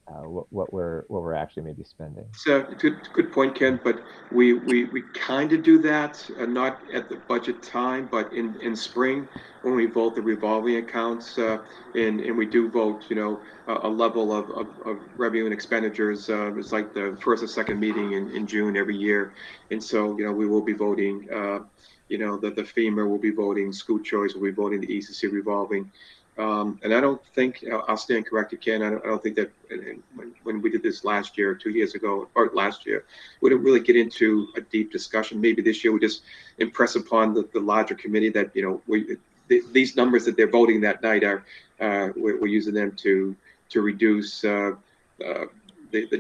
what we're actually maybe spending. So good point, Ken. But we kind of do that, not at the budget time, but in spring when we vote the revolving accounts, and we do vote, a level of revenue and expenditures. It's like the first or second meeting in June every year, and so we will be voting. The FEMA will be voting, school choice will be voting, the ECC revolving. And I don't think, I'll stand corrected, Ken, I don't think that when we did this last year, 2 years ago, or last year, we didn't really get into a deep discussion. Maybe this year we just impress upon the larger committee that, these numbers that they're voting that night we're using them to reduce the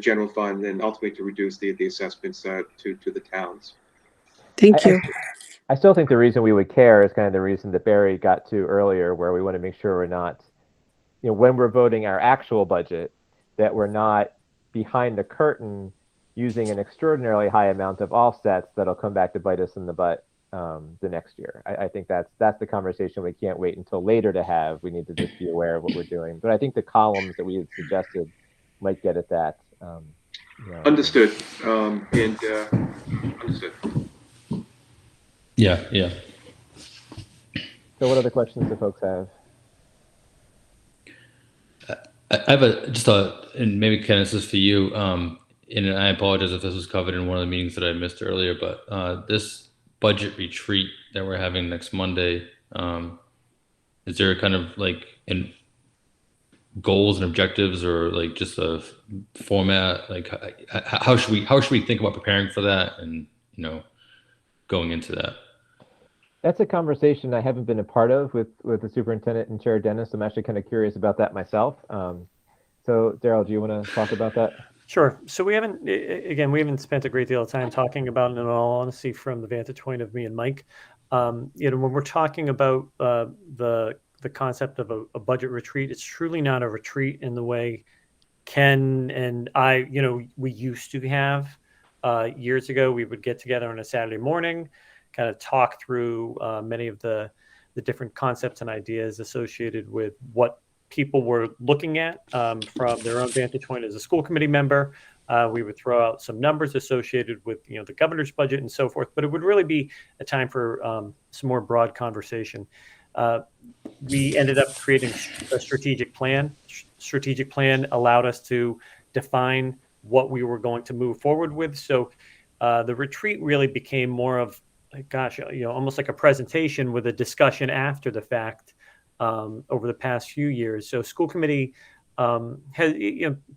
general fund and ultimately to reduce the assessments to the towns. Thank you. I still think the reason we would care is kind of the reason that Barry got to earlier, where we want to make sure we're not, when we're voting our actual budget, that we're not behind the curtain using an extraordinarily high amount of offsets that'll come back to bite us in the butt the next year. I think that's the conversation we can't wait until later to have. We need to just be aware of what we're doing. But I think the columns that we had suggested might get at that. Understood. Understood. Yeah. So what other questions do folks have? I have and maybe Ken, this is for you. And I apologize if this was covered in one of the meetings that I missed earlier, but this budget retreat that we're having next Monday, is there kind of like goals and objectives, or like just a format? Like how should we think about preparing for that and going into that? That's a conversation I haven't been a part of with the superintendent and Chair Dennis. I'm actually kind of curious about that myself. So Daryl, do you want to talk about that? Sure. So we haven't spent a great deal of time talking about it, in all honesty, from the vantage point of me and Mike. When we're talking about the concept of a budget retreat, it's truly not a retreat in the way Ken and I, we used to have years ago. We would get together on a Saturday morning, kind of talk through many of the different concepts and ideas associated with what people were looking at from their own vantage point as a school committee member. We would throw out some numbers associated with the governor's budget and so forth, but it would really be a time for some more broad conversation. We ended up creating a strategic plan. Strategic plan allowed us to define what we were going to move forward with. So the retreat really became more of, almost like a presentation with a discussion after the fact over the past few years. So school committee has,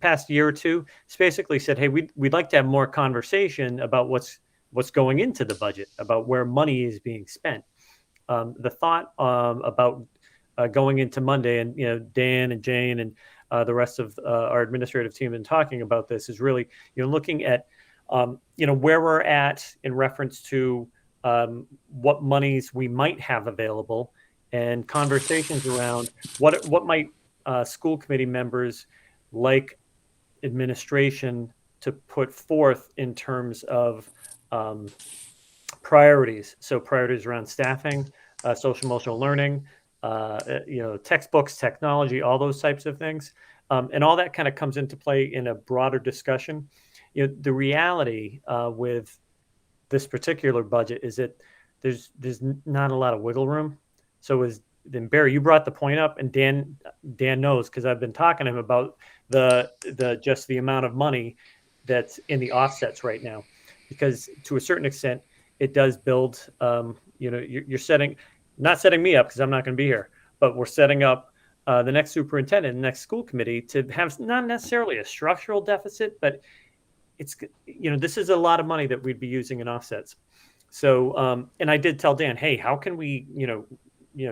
past year or two, it's basically said, hey, we'd like to have more conversation about what's going into the budget, about where money is being spent. The thought about going into Monday, and Dan and Jane and the rest of our administrative team been talking about this, is really looking at where we're at in reference to what monies we might have available, and conversations around what might school committee members like administration to put forth in terms of priorities. So priorities around staffing, social emotional learning, textbooks, technology, all those types of things. And all that kind of comes into play in a broader discussion. The reality with this particular budget is that there's not a lot of wiggle room. So then Barry, you brought the point up, and Dan knows, because I've been talking to him about the amount of money that's in the offsets right now, because to a certain extent it does build. You're not setting me up, because I'm not going to be here, but we're setting up the next superintendent, the next school committee, to have not necessarily a structural deficit, but it's this is a lot of money that we'd be using in offsets. So and I did tell Dan, hey, how can we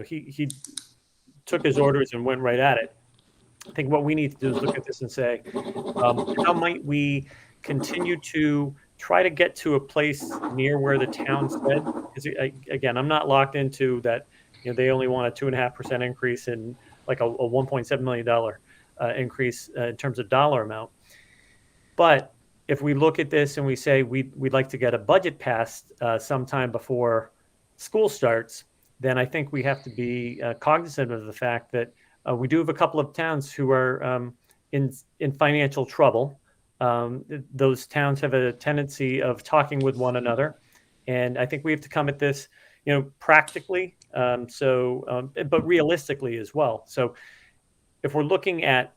he took his orders and went right at it. I think what we need to do is look at this and say, how might we continue to try to get to a place near where the town said? Because again, I'm not locked into that. They only want a 2.5% increase in like a $1.7 million increase in terms of dollar amount. But if we look at this and we say we'd like to get a budget passed sometime before school starts, then I think we have to be cognizant of the fact that we do have a couple of towns who are in financial trouble. Those towns have a tendency of talking with one another, and I think we have to come at this, practically, but realistically as well. So if we're looking at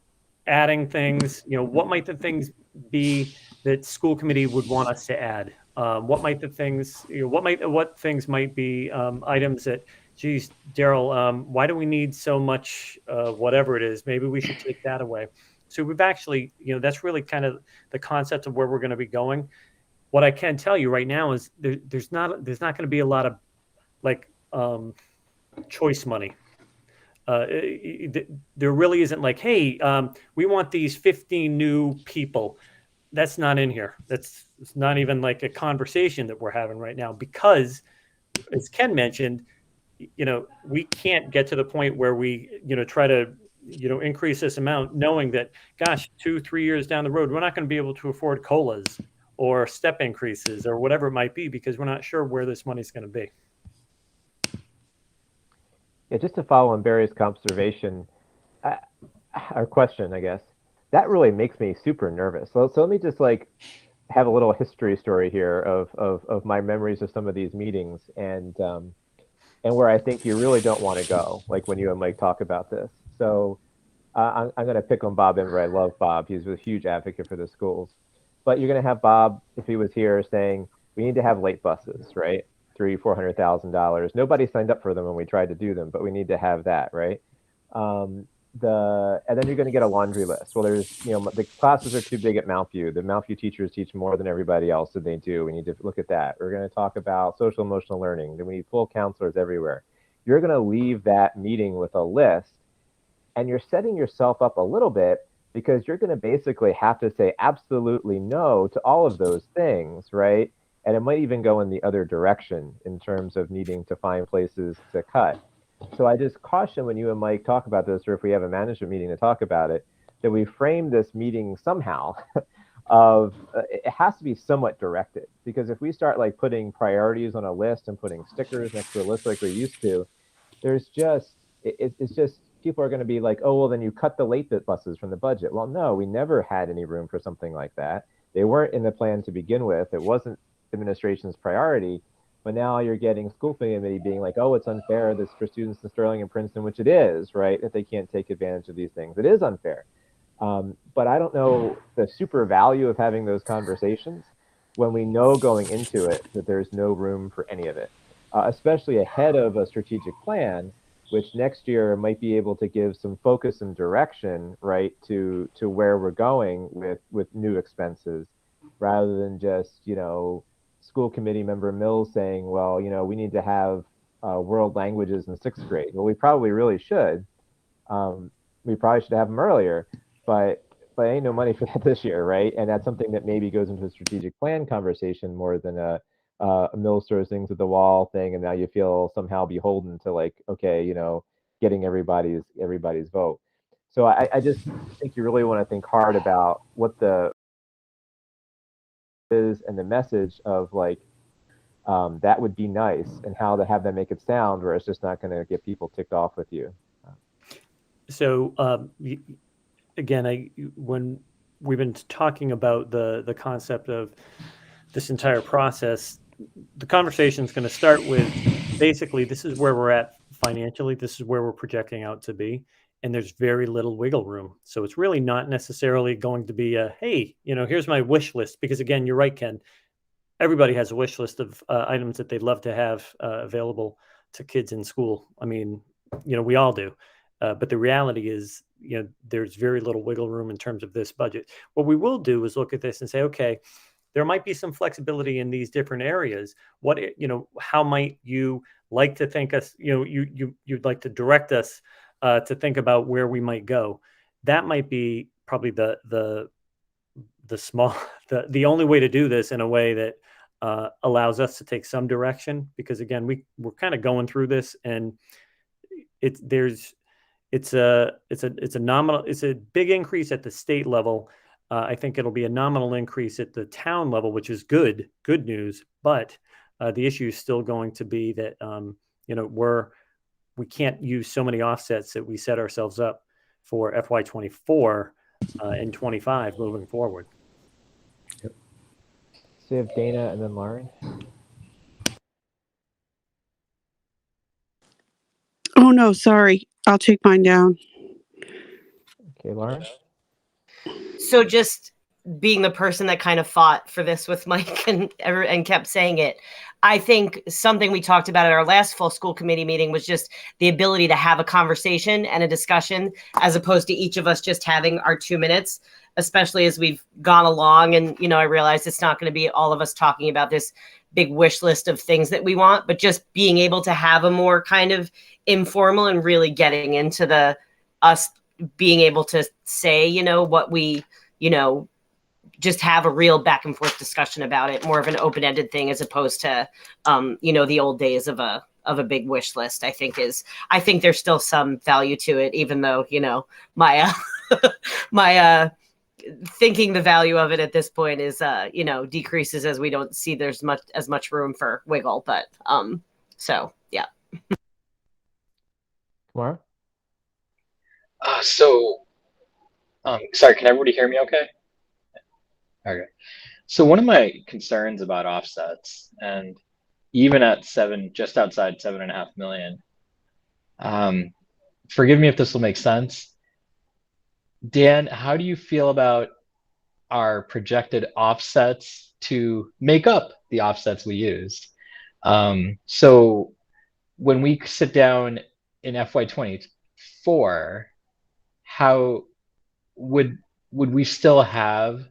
adding things, what might the things be that school committee would want us to add? What might the things, what things might be items that, geez, Daryl, why do we need so much, whatever it is? Maybe we should take that away. So we've actually, that's really kind of the concept of where we're going to be going. What I can tell you right now is there's not going to be a lot of choice money. There really isn't like, hey, we want these 15 new people. That's not in here. It's not even like a conversation that we're having right now, because as Ken mentioned, we can't get to the point where we, try to, increase this amount knowing that, gosh, 2-3 years down the road, we're not going to be able to afford COLAs or step increases or whatever it might be, because we're not sure where this money's going to be. Yeah, just to follow on Barry's observation, or question, I guess, that really makes me super nervous. So let me just have a little history story here of my memories of some of these meetings and where I think you really don't want to go, like when you and Mike talk about this. So I'm going to pick on Bob Ember. I love Bob. He's a huge advocate for the schools. But you're going to have Bob, if he was here, saying we need to have late buses, right? $300,000-$400,000. Nobody signed up for them when we tried to do them, but we need to have that, right? And then you're going to get a laundry list. Well, there's, the classes are too big at Mount View. The Mount View teachers teach more than everybody else that they do. We need to look at that. We're going to talk about social emotional learning. Then we need full counselors everywhere. You're going to leave that meeting with a list, and you're setting yourself up a little bit, because you're going to basically have to say absolutely no to all of those things, right? And it might even go in the other direction in terms of needing to find places to cut. So I just caution when you and Mike talk about this, or if we have a management meeting to talk about it, that we frame this meeting somehow of it has to be somewhat directed. Because if we start putting priorities on a list and putting stickers next to a list like we used to, there's just, it's just, people are going to be like, oh, well, then you cut the late bit buses from the budget. Well, no, we never had any room for something like that. They weren't in the plan to begin with. It wasn't administration's priority. But now you're getting school committee being like, oh, it's unfair this for students in Sterling and Princeton, which it is, right? That they can't take advantage of these things. It is unfair. But I don't know the super value of having those conversations when we know going into it that there's no room for any of it, especially ahead of a strategic plan, which next year might be able to give some focus and direction, right, to where we're going with new expenses, rather than just, school committee member Mills saying, well, we need to have world languages in 6th grade. Well, we probably really should. We probably should have them earlier, but ain't no money for that this year, right? And that's something that maybe goes into a strategic plan conversation more than a Mills throws things at the wall thing, and now you feel somehow beholden to getting everybody's vote. So I just think you really want to think hard about what the is and the message of that would be nice, and how to have them make it sound where it's just not going to get people ticked off with you. So again, when we've been talking about the concept of this entire process, the conversation is going to start with basically, this is where we're at financially, this is where we're projecting out to be, and there's very little wiggle room. So it's really not necessarily going to be a, hey, here's my wish list, because again, you're right, Ken, everybody has a wish list of items that they'd love to have available to kids in school. I mean, we all do. But the reality is, there's very little wiggle room in terms of this budget. What we will do is look at this and say, okay, there might be some flexibility in these different areas. How might you like to think us, you'd like to direct us to think about where we might go. That might be probably the only way to do this in a way that allows us to take some direction, because again, we're kind of going through this, and it's a big increase at the state level. I think it'll be a nominal increase at the town level, which is good news. But the issue is still going to be that we can't use so many offsets that we set ourselves up for FY24 in 25 moving forward. So you have Dana and then Lauren. Oh no, sorry. I'll take mine down. Okay, Lauren. So just being the person that kind of fought for this with Mike and kept saying it, I think something we talked about at our last full school committee meeting was just the ability to have a conversation and a discussion, as opposed to each of us just having our 2 minutes, especially as we've gone along. And, you know, I realize it's not going to be all of us talking about this big wish list of things that we want, but just being able to have a more kind of informal and really getting into the us being able to say, you know, what we, you know, just have a real back and forth discussion about it, more of an open-ended thing, as opposed to, you know, the old days of a big wish list. I think there's still some value to it, even though, you know, my my thinking the value of it at this point is, you know, decreases as we don't see there's as much room for wiggle. But so yeah. Kamara. Sorry, can everybody hear me okay? Okay. So one of my concerns about offsets, and even at just outside 7.5 million, forgive me if this will make sense. Dan, how do you feel about our projected offsets to make up the offsets we used? So when we sit down in FY24, how would we still have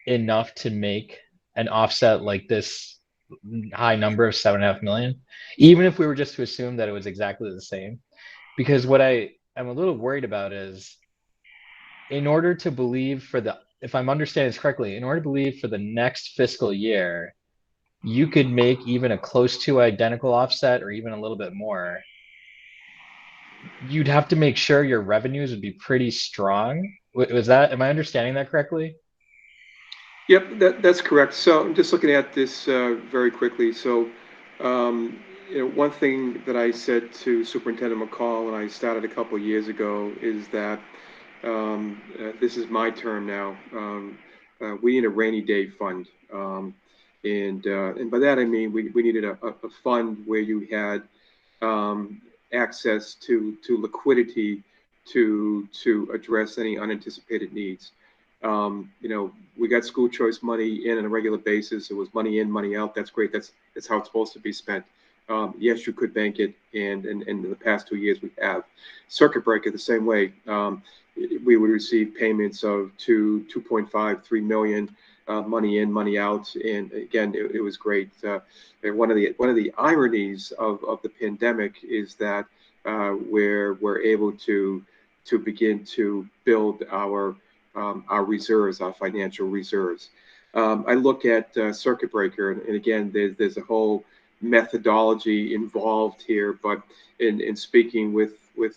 enough to make an offset like this high number of 7.5 million, even if we were just to assume that it was exactly the same? Because what I'm a little worried about is, in order to believe if I'm understanding this correctly, in order to believe for the next fiscal year, you could make even a close to identical offset or even a little bit more. You'd have to make sure your revenues would be pretty strong. Am I understanding that correctly? Yep, that's correct. So I'm just looking at this very quickly. So, you know, one thing that I said to Superintendent McCall when I started a couple of years ago is that this is my term now. We need a rainy day fund, and by that I mean we needed a fund where you had access to liquidity to address any unanticipated needs. You know, we got school choice money in on a regular basis. It was money in, money out. That's great. That's how it's supposed to be spent. Yes, you could bank it, and in the past 2 years we have. Circuit breaker the same way. We would receive payments of 2.5, 3 million, money in, money out, and again, it was great. And one of the ironies of the pandemic is that we're able to begin to build our reserves, our financial reserves. I look at circuit breaker, and again, there's a whole methodology involved here. But in speaking with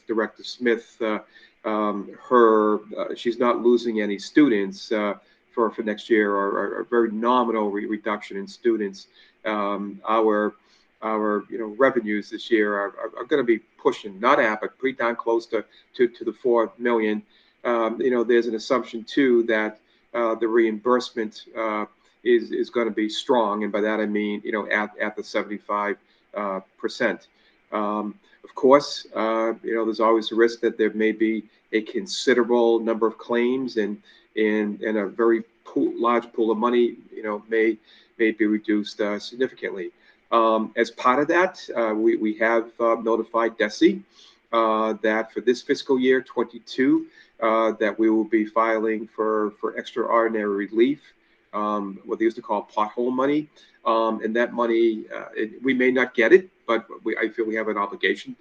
Director Smith, she's not losing any students for next year, or a very nominal reduction in students. Our revenues this year are going to be pushing, not at, but pretty darn close to the 4 million. There's an assumption too that the reimbursement is going to be strong, and by that I mean at the 75%. Of course, there's always a risk that there may be a considerable number of claims, and a very large pool of money may be reduced significantly. As part of that, we have notified DESE that for this fiscal year 22, that we will be filing for extraordinary relief, what they used to call pothole money. And that money, we may not get it, but I feel we have an obligation,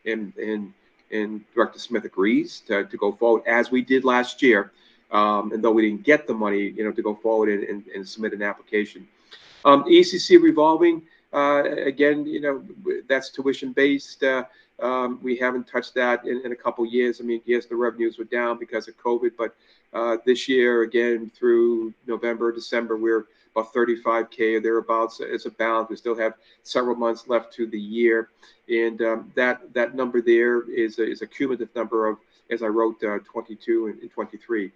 and Director Smith agrees to go forward as we did last year. And though we didn't get the money, to go forward and submit an application. ECC revolving, again, that's tuition based. We haven't touched that in a couple years. I mean, yes, the revenues were down because of COVID, but this year, again, through November, December, we're about 35K or thereabouts as a balance. We still have several months left to the year. And that number there is a cumulative number of as I wrote 22 and 23.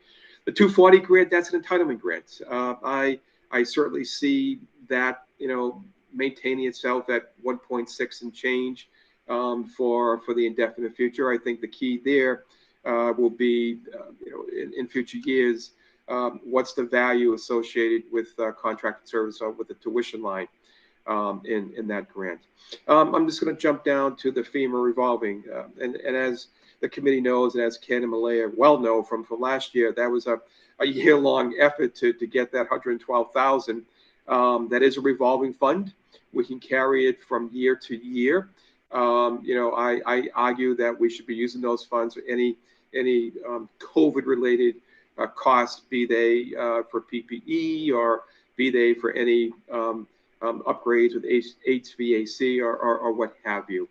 The 240 grant, that's an entitlement grant. I certainly see that, maintaining itself at 1.6 and change for the indefinite future. I think the key there will be, in future years, what's the value associated with contracted service with the tuition line in that grant. I'm just going to jump down to the FEMA revolving, and as the committee knows, and as Ken and Malaya well know from last year, that was a year-long effort to get that 112,000. That is a revolving fund. We can carry it from year to year. I argue that we should be using those funds for any COVID-related costs, be they for PPE or be they for any upgrades with HVAC or what have you.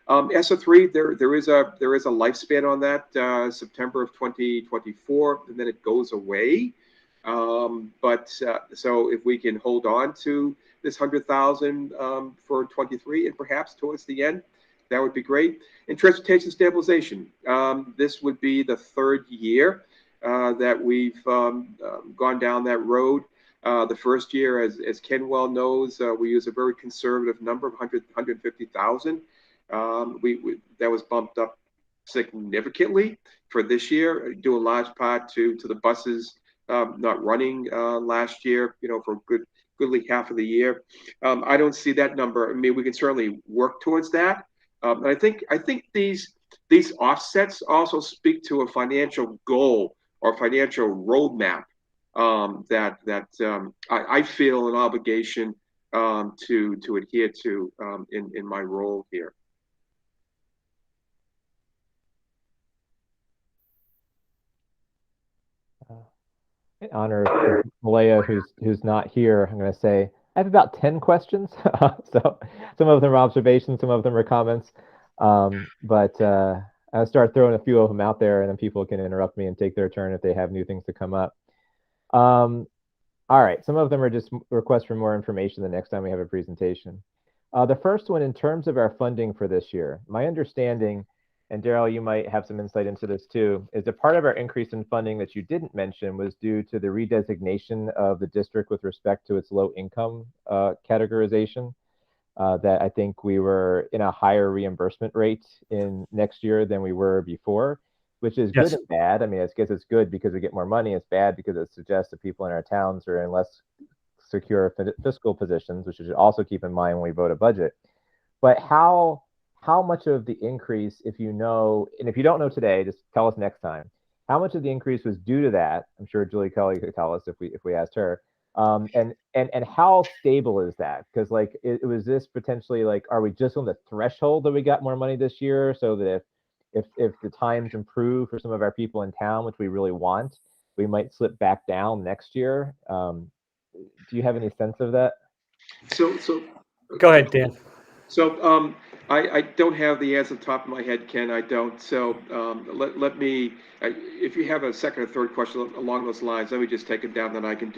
ESSA3, there is a lifespan on that, September of 2024, and then it goes away. So if we can hold on to this 100,000 for 23 and perhaps towards the end, that would be great. And transportation stabilization, this would be the third year that we've gone down that road. The first year, as Ken well knows, we use a very conservative number of 150,000. That was bumped up significantly for this year, due in large part to the buses not running last year, for a goodly half of the year. I don't see that number. I mean, we can certainly work towards that. And I think these offsets also speak to a financial goal or financial roadmap that I feel an obligation to adhere to in my role here. In honor of Malaya, who's not here, I'm going to say I have about 10 questions. So some of them are observations, some of them are comments. But I'll start throwing a few of them out there, and then people can interrupt me and take their turn if they have new things to come up. All right, some of them are just requests for more information the next time we have a presentation. The first one, in terms of our funding for this year, my understanding, and Daryl, you might have some insight into this too, is that part of our increase in funding that you didn't mention was due to the redesignation of the district with respect to its low income categorization. That I think we were in a higher reimbursement rate in next year than we were before, which is Yes. good and bad. I mean, I guess it's good because we get more money. It's bad because it suggests that people in our towns are in less secure fiscal positions, which we should also keep in mind when we vote a budget. But how much of the increase, if you know, and if you don't know today, just tell us next time, how much of the increase was due to that? I'm sure Julie Kelly could tell us if we asked her. And how stable is that? Because like, it was this potentially like, are we just on the threshold that we got more money this year, so that if the times improve for some of our people in town, which we really want, we might slip back down next year? Do you have any sense of that? So Go ahead, Dan. So I don't have the answer on the top of my head, Ken. I don't. So let me, if you have a second or third question along those lines, let me just take it down. Then I can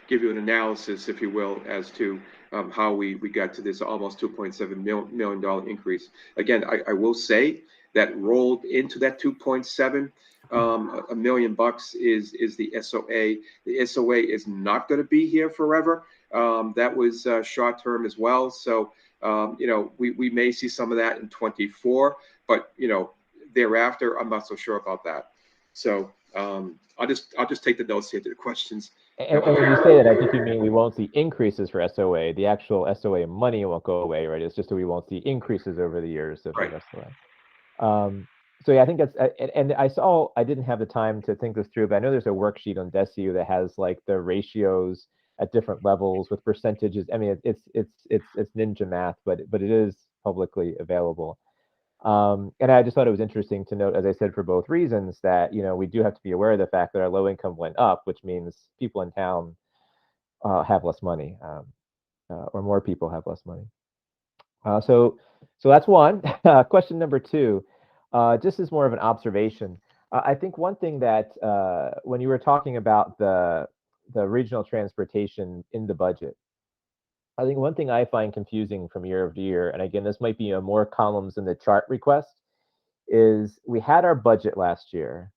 give you an analysis, if you will, as to how we got to this almost $2.7 million increase. Again, I will say that rolled into that 2.7 $1 million is the SOA. The SOA is not going to be here forever. That was short term as well. So we may see some of that in 24, but thereafter, I'm not so sure about that. So I'll just take the notes here to the questions. And when you say that, I think you mean we won't see increases for SOA. The actual SOA money won't go away, right? It's just that we won't see increases over the years of Right. SOA. So yeah, I think that's, and I didn't have the time to think this through, but I know there's a worksheet on DESU that has like the ratios at different levels with percentages. I mean, it's ninja math, but it is publicly available. And I just thought it was interesting to note, as I said, for both reasons, that we do have to be aware of the fact that our low income went up, which means people in town have less money, or more people have less money. So that's one. Question number two, just as more of an observation. I think one thing that when you were talking about the regional transportation in the budget, I think one thing I find confusing from year to year, and again, this might be more columns in the chart request, is we had our budget last year,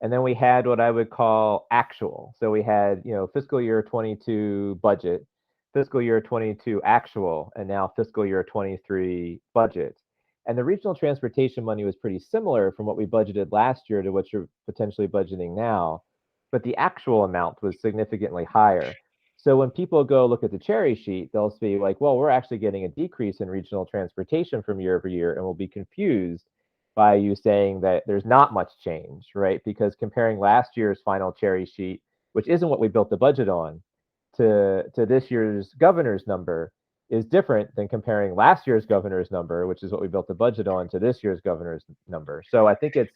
and then we had what I would call actual. So we had, fiscal year 22 budget, fiscal year 22 actual, and now fiscal year 23 budget. And the regional transportation money was pretty similar from what we budgeted last year to what you're potentially budgeting now, but the actual amount was significantly higher. So when people go look at the cherry sheet, they'll see like, well, we're actually getting a decrease in regional transportation from year over year, and we'll be confused by you saying that there's not much change, right? Because comparing last year's final cherry sheet, which isn't what we built the budget on, to this year's governor's number is different than comparing last year's governor's number, which is what we built the budget on, to this year's governor's number. So I think it's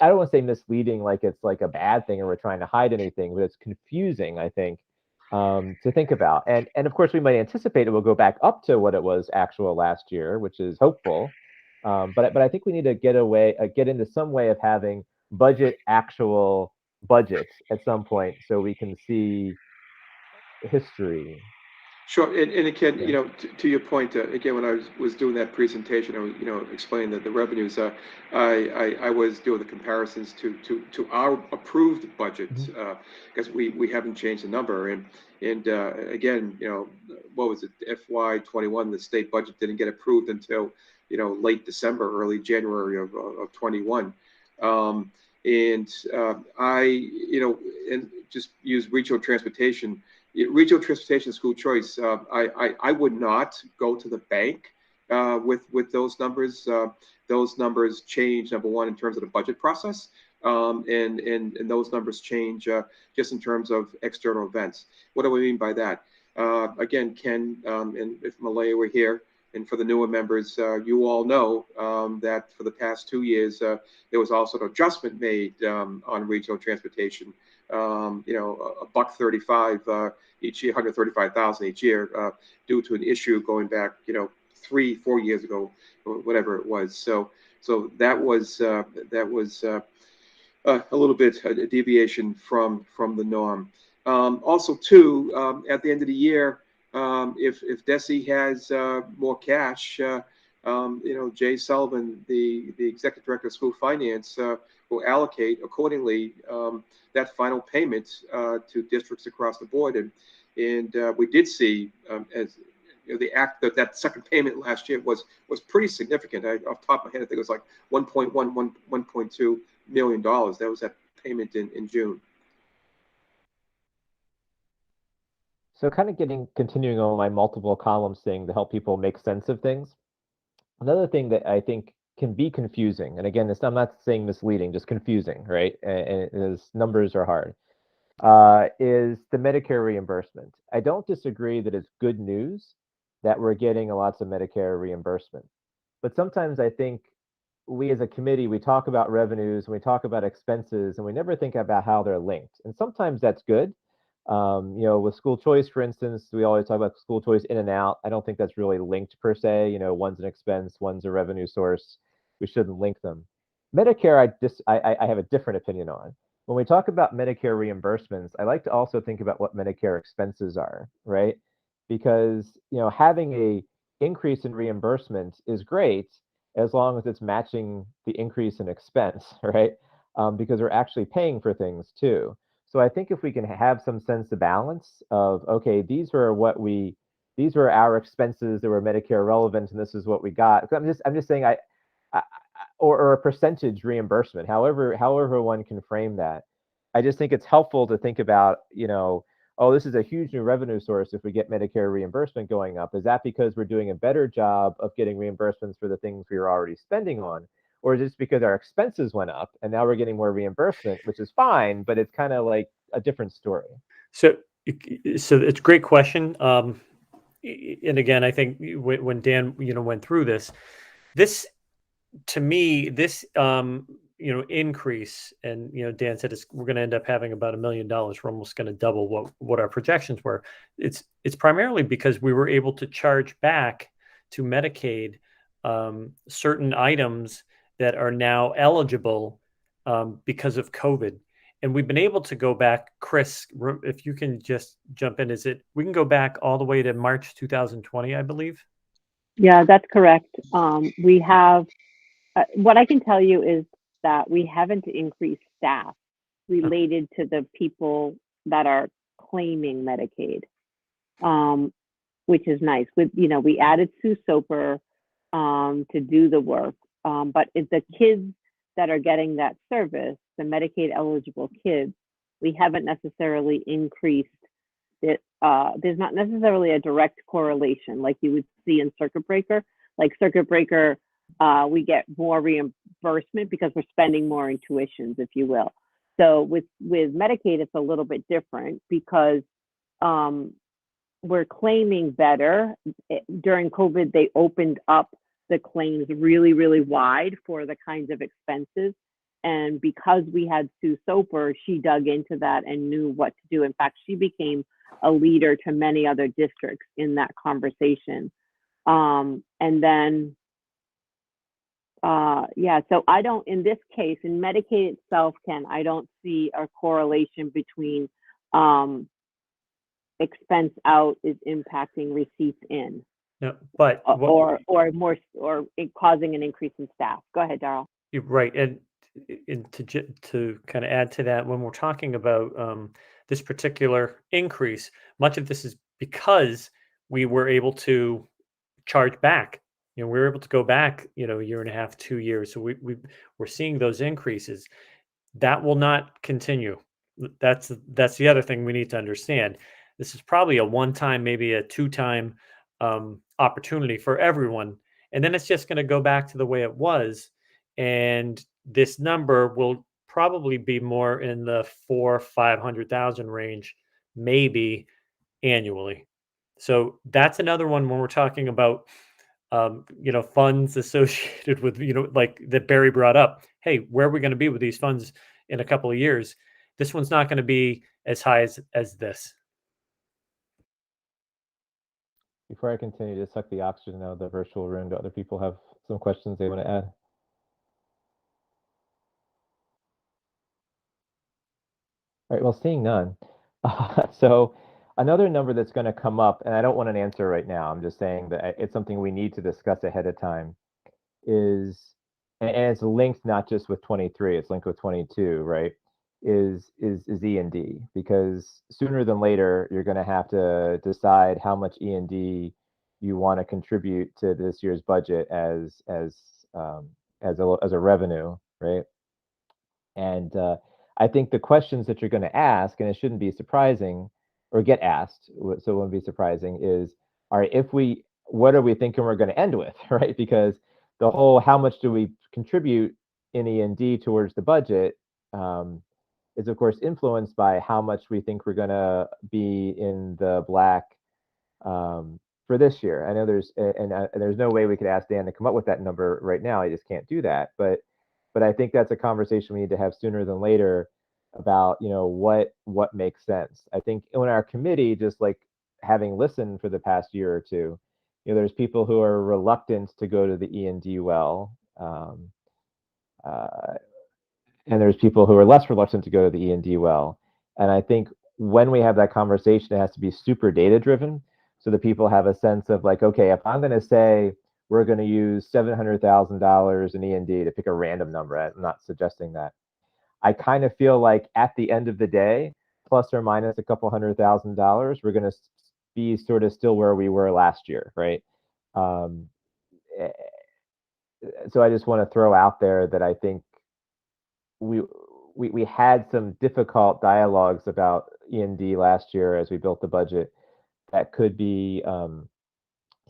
I don't want to say misleading, like it's like a bad thing or we're trying to hide anything, but it's confusing, I think, to think about. And of course, we might anticipate it will go back up to what it was actual last year, which is hopeful. But I think we need to get into some way of having actual budget at some point so we can see history. Sure, and again, to your point, again, when I was doing that presentation, I was, explaining that the revenues, I was doing the comparisons to our approved budget, because we haven't changed the number, and again, what was it, FY21, the state budget didn't get approved until, late December, early January of 21. And just use regional transportation. Regional transportation school choice, I would not go to the bank with those numbers. Those numbers change, number one, in terms of the budget process, and those numbers change just in terms of external events. What do I mean by that? Again, Ken, and if Malaya were here, and for the newer members, you all know that for the past 2 years, there was also an adjustment made on regional transportation. $135 each year, 135,000 each year, due to an issue going back, 3-4 years ago, or whatever it was. So that was a little bit a deviation from the norm. Also, too, at the end of the year, if DESE has more cash, Jay Sullivan, the executive director of school finance, will allocate accordingly that final payment to districts across the board, and we did see as that second payment last year was pretty significant. Off the top of my head, I think it was like $1.2 million. That was that payment in June. So kind of continuing on my multiple columns thing to help people make sense of things. Another thing that I think can be confusing, and again, I'm not saying misleading, just confusing, right? And numbers are hard, is the Medicare reimbursement. I don't disagree that it's good news that we're getting lots of Medicare reimbursement. But sometimes I think we as a committee, we talk about revenues and we talk about expenses, and we never think about how they're linked. And sometimes that's good. With school choice, for instance, we always talk about school choice in and out. I don't think that's really linked per se. One's an expense, one's a revenue source. We shouldn't link them. Medicare, I have a different opinion on. When we talk about Medicare reimbursements, I like to also think about what Medicare expenses are, right? Because having a increase in reimbursement is great as long as it's matching the increase in expense, right? Because we're actually paying for things too. So I think if we can have some sense of balance of, okay, these were our expenses that were Medicare relevant, and this is what we got. I'm just saying or a percentage reimbursement, however one can frame that. I just think it's helpful to think about, oh, this is a huge new revenue source if we get Medicare reimbursement going up. Is that because we're doing a better job of getting reimbursements for the things we were already spending on? Or is it just because our expenses went up and now we're getting more reimbursement, which is fine, but it's kind of like a different story. So it's a great question. And again, I think when Dan, went through this to me, this, increase, and, Dan said we're going to end up having about $1 million. We're almost going to double what our projections were. It's primarily because we were able to charge back to Medicaid certain items that are now eligible because of COVID. And we've been able to go back, Chris, if you can just jump in, we can go back all the way to March 2020, I believe? Yeah, that's correct. We have what I can tell you is that we haven't increased staff related to the people that are claiming Medicaid, which is nice. We added Sue Soper to do the work, but the kids that are getting that service, the Medicaid eligible kids, we haven't necessarily increased it. There's not necessarily a direct correlation like you would see in Circuit Breaker. Like Circuit Breaker, we get more reimbursement because we're spending more in tuitions, if you will. So with Medicaid, it's a little bit different because we're claiming better. During COVID, they opened up the claims really, really wide for the kinds of expenses. And because we had Sue Soper, she dug into that and knew what to do. In fact, she became a leader to many other districts in that conversation. And then, so I don't, in this case, in Medicaid itself, Ken, I don't see a correlation between expense out is impacting receipts in. No, but or causing an increase in staff. Go ahead, Darryl. You're right, and to kind of add to that, when we're talking about this particular increase, much of this is because we were able to charge back. We were able to go back, a year and a half, 2 years. So we're seeing those increases. That will not continue. That's the other thing we need to understand. This is probably a one-time, maybe a two-time opportunity for everyone. And then it's just going to go back to the way it was. And this number will probably be more in the 400,000-500,000 range, maybe annually. So that's another one when we're talking about, funds associated with, like that Barry brought up. Hey, where are we going to be with these funds in a couple of years? This one's not going to be as high as this. Before I continue to suck the oxygen out of the virtual room, do other people have some questions they want to add? All right, well, seeing none. So another number that's going to come up, and I don't want an answer right now, I'm just saying that it's something we need to discuss ahead of time, is, and it's linked not just with 23, it's linked with 22, right? Is E&D, because sooner than later you're going to have to decide how much E&D you want to contribute to this year's budget as a revenue, right? And I think the questions that you're going to ask, and it shouldn't be surprising, or get asked, so it won't be surprising, is, all right, what are we thinking we're going to end with, right? Because the whole how much do we contribute in E&D towards the budget is of course influenced by how much we think we're going to be in the black for this year. I know there's no way we could ask Dan to come up with that number right now. I just can't do that. But I think that's a conversation we need to have sooner than later about what makes sense. I think in our committee, just like having listened for the past year or two, there's people who are reluctant to go to the E&D well. And there's people who are less reluctant to go to the E&D well. And I think when we have that conversation, it has to be super data driven, so that people have a sense of like, okay, if I'm going to say we're going to use $700,000 in E&D to pick a random number, I'm not suggesting that. I kind of feel like at the end of the day, plus or minus a couple $100,000, we're going to be sort of still where we were last year, right? So I just want to throw out there that I think we had some difficult dialogues about E&D last year as we built the budget that could be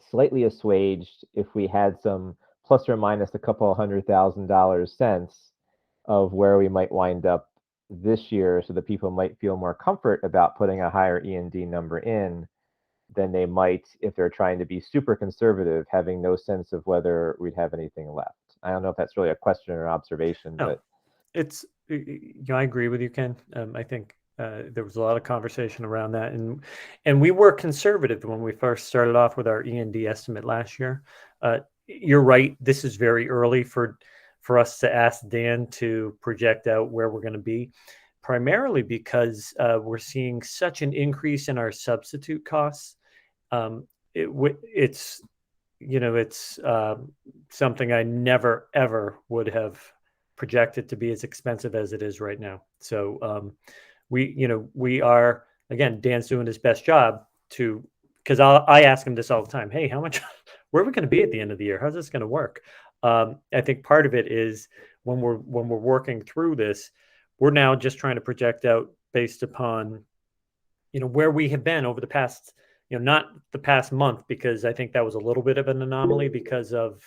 slightly assuaged if we had some plus or minus a couple $100,000 sense of where we might wind up this year, so that people might feel more comfort about putting a higher E&D number in than they might if they're trying to be super conservative, having no sense of whether we'd have anything left. I don't know if that's really a question or observation, No. but It's, I agree with you, Ken. I think there was a lot of conversation around that, and we were conservative when we first started off with our E&D estimate last year. You're right. This is very early for us to ask Dan to project out where we're going to be, primarily because we're seeing such an increase in our substitute costs. It's it's something I never, ever would have projected to be as expensive as it is right now. So we are, again, Dan's doing his best job because I ask him this all the time. Hey, how much, where are we going to be at the end of the year? How's this going to work? I think part of it is when we're working through this, we're now just trying to project out based upon, where we have been over the past, not the past month, because I think that was a little bit of an anomaly because of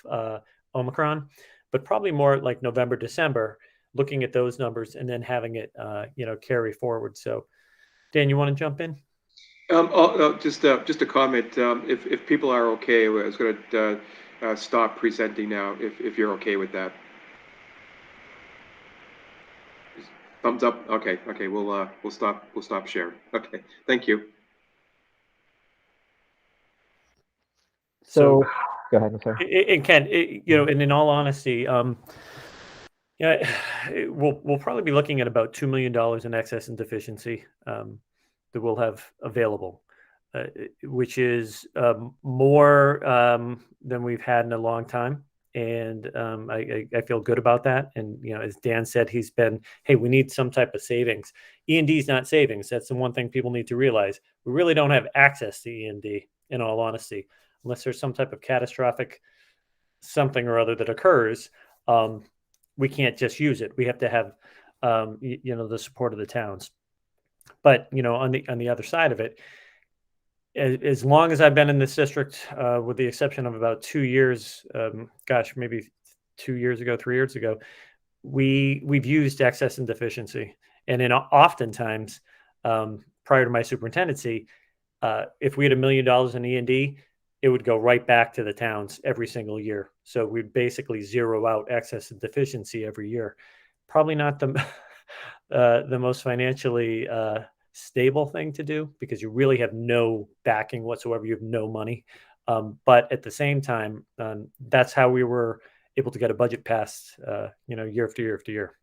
Omicron, but probably more like November, December, looking at those numbers and then having it, carry forward. So, Dan, you want to jump in? Just a comment. If people are okay, I was going to stop presenting now. If you're okay with that. Thumbs up. Okay. We'll stop sharing. Okay. Thank you. So go ahead. I'm sorry. And Ken, and in all honesty, we'll probably be looking at about $2 million in excess and deficiency that we'll have available, which is more than we've had in a long time. And I feel good about that. And, as Dan said, he's been, hey, we need some type of savings. E&D is not savings. That's the one thing people need to realize. We really don't have access to E&D, in all honesty, unless there's some type of catastrophic something or other that occurs. We can't just use it. We have to have, the support of the towns. But, on the other side of it, as long as I've been in this district, with the exception of about 2 years, maybe 2 years ago, 3 years ago, we've used excess and deficiency. And oftentimes, prior to my superintendency, if we had $1 million in E&D, it would go right back to the towns every single year. So we'd basically zero out excess and deficiency every year. Probably not the most financially stable thing to do, because you really have no backing whatsoever. You have no money. But at the same time, that's how we were able to get a budget passed, year after year after year.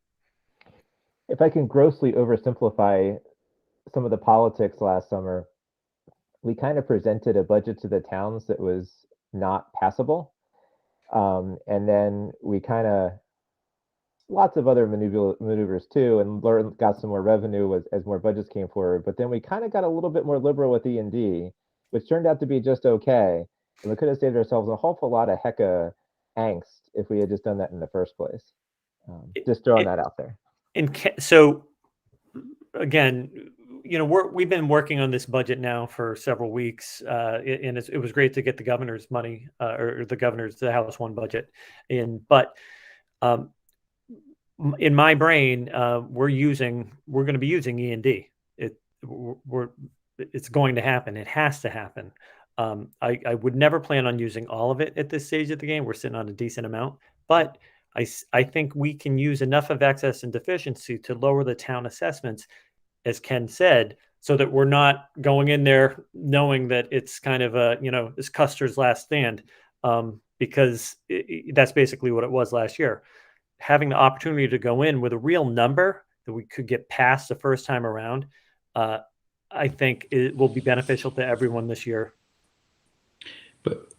If I can grossly oversimplify some of the politics last summer, we kind of presented a budget to the towns that was not passable. And then we kind of, lots of other maneuvers too, and got some more revenue as more budgets came forward. But then we kind of got a little bit more liberal with E&D, which turned out to be just okay. And we could have saved ourselves a whole lot of hecka angst if we had just done that in the first place. Just throwing that out there. And so, again, we've been working on this budget now for several weeks, and it was great to get the governor's money, or the House One budget in. But in my brain, we're going to be using E&D. It's going to happen. It has to happen. I would never plan on using all of it at this stage of the game. We're sitting on a decent amount, but I think we can use enough of excess and deficiency to lower the town assessments, as Ken said, so that we're not going in there knowing that it's kind of it's Custer's last stand, because that's basically what it was last year. Having the opportunity to go in with a real number that we could get past the first time around, I think it will be beneficial to everyone this year. But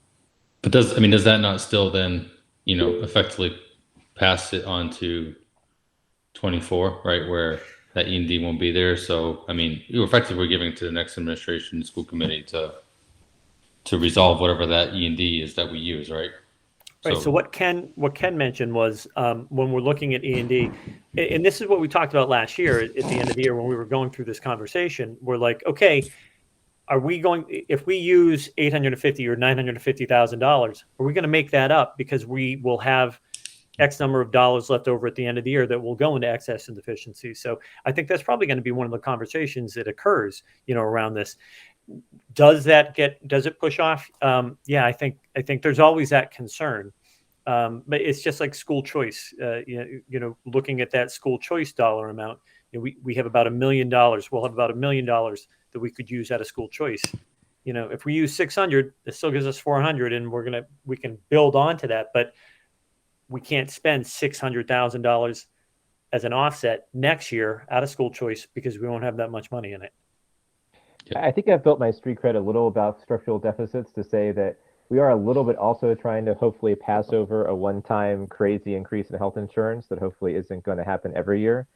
does that not still then, effectively pass it on to 24, right, where that E&D won't be there? So, you're effectively giving to the next administration, school committee to resolve whatever that E&D is that we use, right? Right. So what Ken mentioned was, when we're looking at E&D, and this is what we talked about last year at the end of the year when we were going through this conversation, we're like, okay, if we use $850,000 or $950,000, are we going to make that up because we will have X number of dollars left over at the end of the year that will go into excess and deficiency? So I think that's probably going to be one of the conversations that occurs, around this. Does it push off? Yeah, I think there's always that concern. But it's just like school choice, looking at that school choice dollar amount, we have about $1 million. We'll have about $1 million that we could use out of school choice. If we use 600, it still gives us 400, and we can build onto that, but we can't spend $600,000 as an offset next year out of school choice because we won't have that much money in it. I think I've built my street cred a little about structural deficits to say that We are a little bit also trying to hopefully pass over a one-time crazy increase in health insurance that hopefully isn't going to happen every year.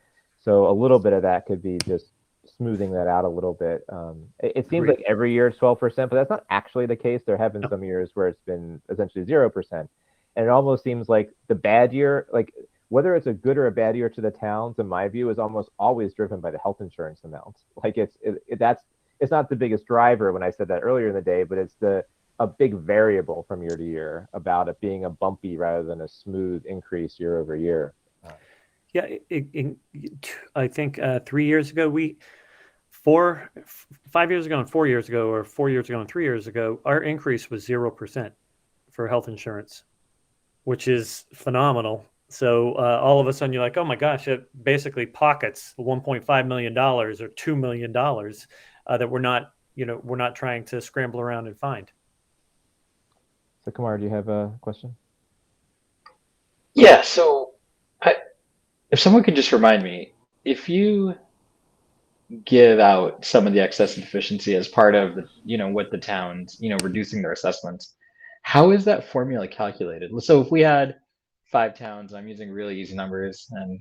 So a little bit of that could be just smoothing that out a little bit. It seems like every year it's 12%, but that's not actually the case. There have been some years where it's been essentially 0%. And it almost seems like the bad year, like whether it's a good or a bad year to the towns, in my view, is almost always driven by the health insurance amount. Like it's not the biggest driver when I said that earlier in the day, but it's a big variable from year to year about it being a bumpy rather than a smooth increase year over year. Yeah, I think 3 years ago, 5 years ago and 4 years ago, or 4 years ago and 3 years ago, our increase was 0% for health insurance, which is phenomenal. So all of a sudden you're like, oh my gosh, it basically pockets $1.5 million or $2 million that we're not trying to scramble around and find. So Kumar, do you have a question? Yeah, so if someone could just remind me, if you give out some of the excess and deficiency as part of the, with the towns, reducing their assessments, how is that formula calculated? So if we had 5 towns, I'm using really easy numbers and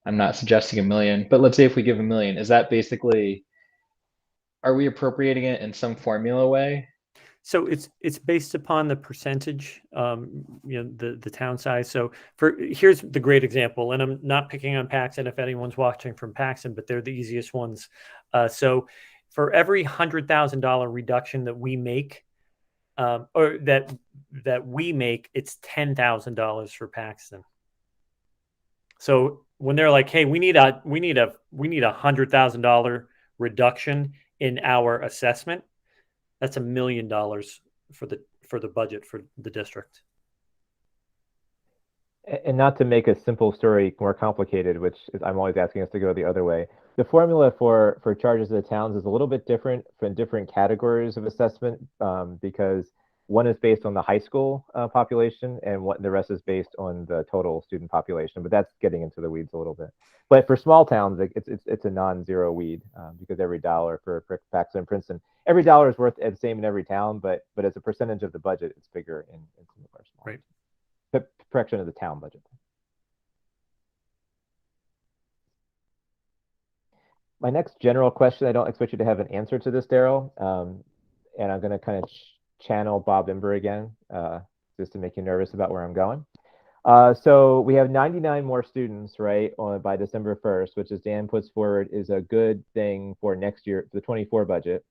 I'm not suggesting 1 million, but let's say if we give 1 million, is that basically, are we appropriating it in some formula way? So it's based upon the percentage, the town size. So here's the great example, and I'm not picking on Paxton if anyone's watching from Paxton, but they're the easiest ones. So for every $100,000 reduction that we make, or that we make, it's $10,000 for Paxton. So when they're like, "Hey, we need a $100,000 reduction in our assessment," that's $1 million for the budget for the district. And not to make a simple story more complicated, which is, I'm always asking us to go the other way. The formula for charges to the towns is a little bit different for different categories of assessment, because one is based on the high school population, and the rest is based on the total student population. But that's getting into the weeds a little bit. But for small towns, it's a non-zero weed, because every dollar for Paxton and Princeton, every dollar is worth the same in every town, but as a percentage of the budget, it's bigger in some of our small. Right. Correction of the town budget. My next general question, I don't expect you to have an answer to this, Daryl, and I'm going to kind of channel Bob Imber again, just to make you nervous about where I'm going. So we have 99 more students, right, by December 1st, which, as Dan puts forward, is a good thing for next year, the 24 budget.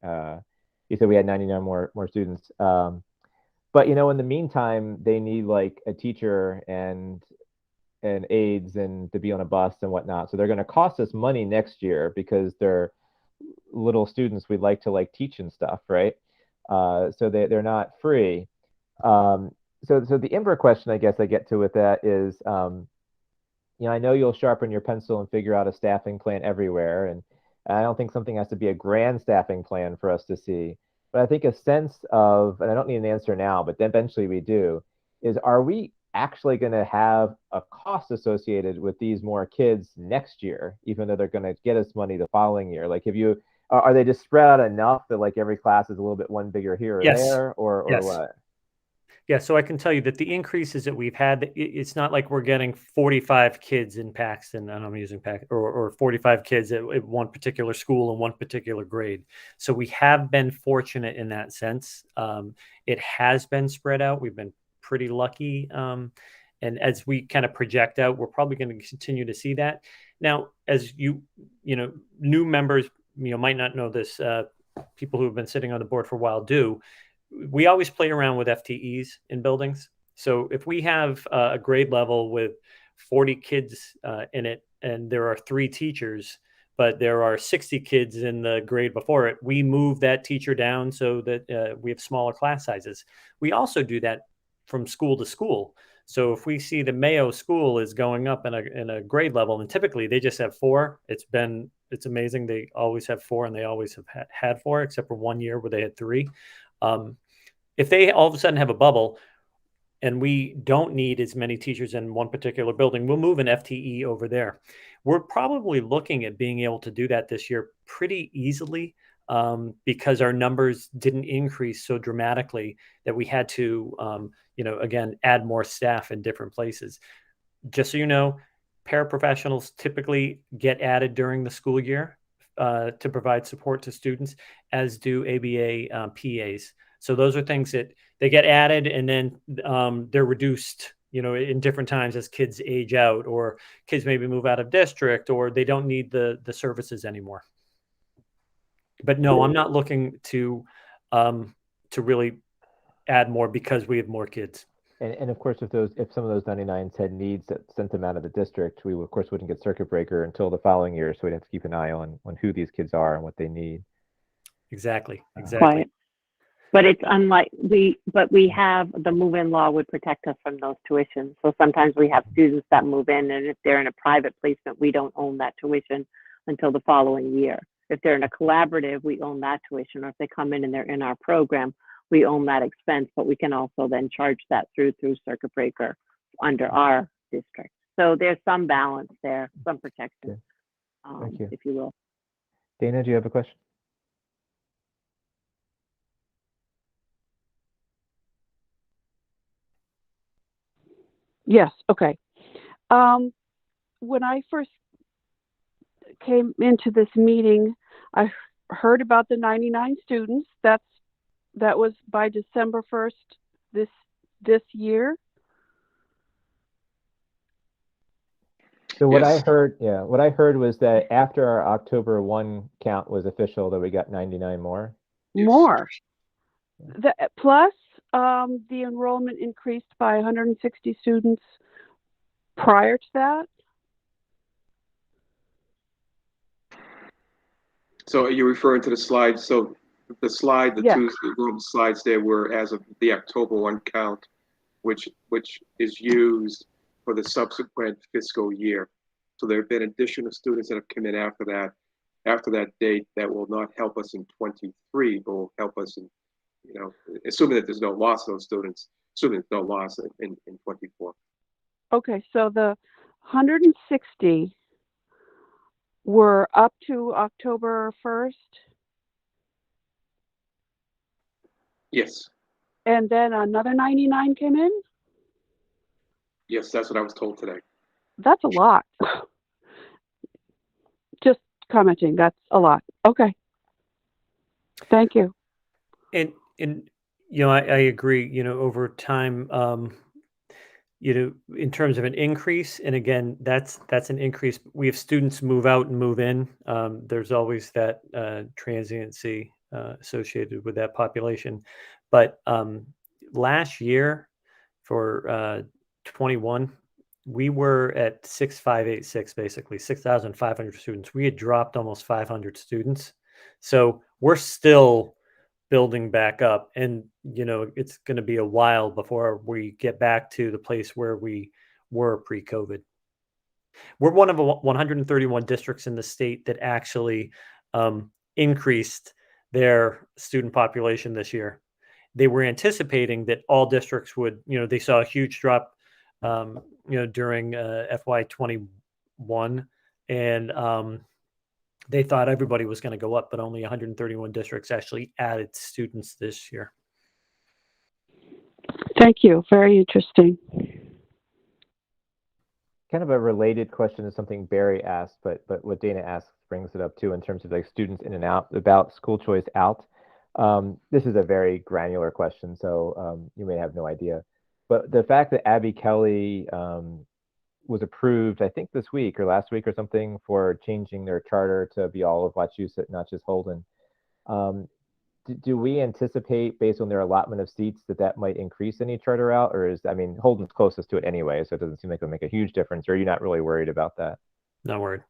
He said we had 99 more students. But in the meantime, they need like a teacher and aides and to be on a bus and whatnot. So they're going to cost us money next year because they're little students we'd like to like teach and stuff, right? So they're not free. So the Imber question, I guess I get to with that is, I know you'll sharpen your pencil and figure out a staffing plan everywhere, and I don't think something has to be a grand staffing plan for us to see. But I think a sense of, and I don't need an answer now, but then eventually we do, is are we actually going to have a cost associated with these more kids next year, even though they're going to get us money the following year? Like, are they just spread out enough that like every class is a little bit one bigger here or there, or yes. what? Yeah, so I can tell you that the increases that we've had, it's not like we're getting 45 kids in Paxton, and I'm using Paxton, or 45 kids at one particular school in one particular grade. So we have been fortunate in that sense. It has been spread out. We've been pretty lucky. And as we kind of project out, we're probably going to continue to see that. Now, as new members, might not know this, people who have been sitting on the board for a while do. We always play around with FTEs in buildings. So if we have a grade level with 40 kids in it, and there are 3 teachers, but there are 60 kids in the grade before it, we move that teacher down so that we have smaller class sizes. We also do that from school to school. So if we see the Mayo school is going up in a grade level, and typically they just have 4, it's amazing. They always have 4, and they always have had 4, except for 1 year where they had 3. If they all of a sudden have a bubble and we don't need as many teachers in one particular building, we'll move an FTE over there. We're probably looking at being able to do that this year pretty easily. because our numbers didn't increase so dramatically that we had to, again, add more staff in different places. Just so you know, paraprofessionals typically get added during the school year to provide support to students, as do ABA PAs. So those are things that they get added, and then they're reduced, in different times as kids age out, or kids maybe move out of district, or they don't need the services anymore. But no, I'm not looking to really add more because we have more kids. And of course, if some of those 99s had needs that sent them out of the district, we of course wouldn't get circuit breaker until the following year. So we'd have to keep an eye on who these kids are and what they need. Exactly. Right. But it's unlike but we have the move-in law would protect us from those tuitions. So sometimes we have students that move in, and if they're in a private placement, we don't own that tuition until the following year. If they're in a collaborative, we own that tuition, or if they come in and they're in our program, we own that expense, but we can also then charge that through circuit breaker under our district. So there's some balance there, some protection, Thank you. if you will. Dana, do you have a question? Yes. Okay. When I first came into this meeting, I heard about the 99 students. That was by December 1st this year. So what Yes. what I heard was that after our October 1 count was official, that we got 99 more. Yes. More. Plus, the enrollment increased by 160 students prior to that. So are you referring to the slide? So the slide, the Yes. two enrollment slides there were as of the October 1 count, which is used for the subsequent fiscal year. So there have been additional students that have come in after that date that will not help us in 23, but will help us in, assuming that there's no loss of those students, assuming there's no loss in 24. Okay, so the 160 were up to October 1st. Yes. And then another 99 came in? Yes, that's what I was told today. That's a lot. Just commenting, that's a lot. Okay. Thank you. And I agree, over time, in terms of an increase, and again, that's an increase. We have students move out and move in. There's always that transiency associated with that population. But last year for 21, we were at 6,586, basically 6,500 students. We had dropped almost 500 students. So we're still building back up, and it's going to be a while before we get back to the place where we were pre-COVID. We're one of 131 districts in the state that actually increased their student population this year. They were anticipating that all districts would, they saw a huge drop during FY21, and they thought everybody was going to go up, but only 131 districts actually added students this year. Thank you. Very interesting. Kind of a related question to something Barry asked, but what Dana asked brings it up too, in terms of like students in and out, about school choice out. This is a very granular question, so you may have no idea. But the fact that Abby Kelly was approved, I think this week or last week or something, for changing their charter to be all of Wachusett, not just Holden. Do we anticipate, based on their allotment of seats, that might increase any charter out? Or Holden's closest to it anyway, so it doesn't seem like it'll make a huge difference. Or are you not really worried about that? Not worried.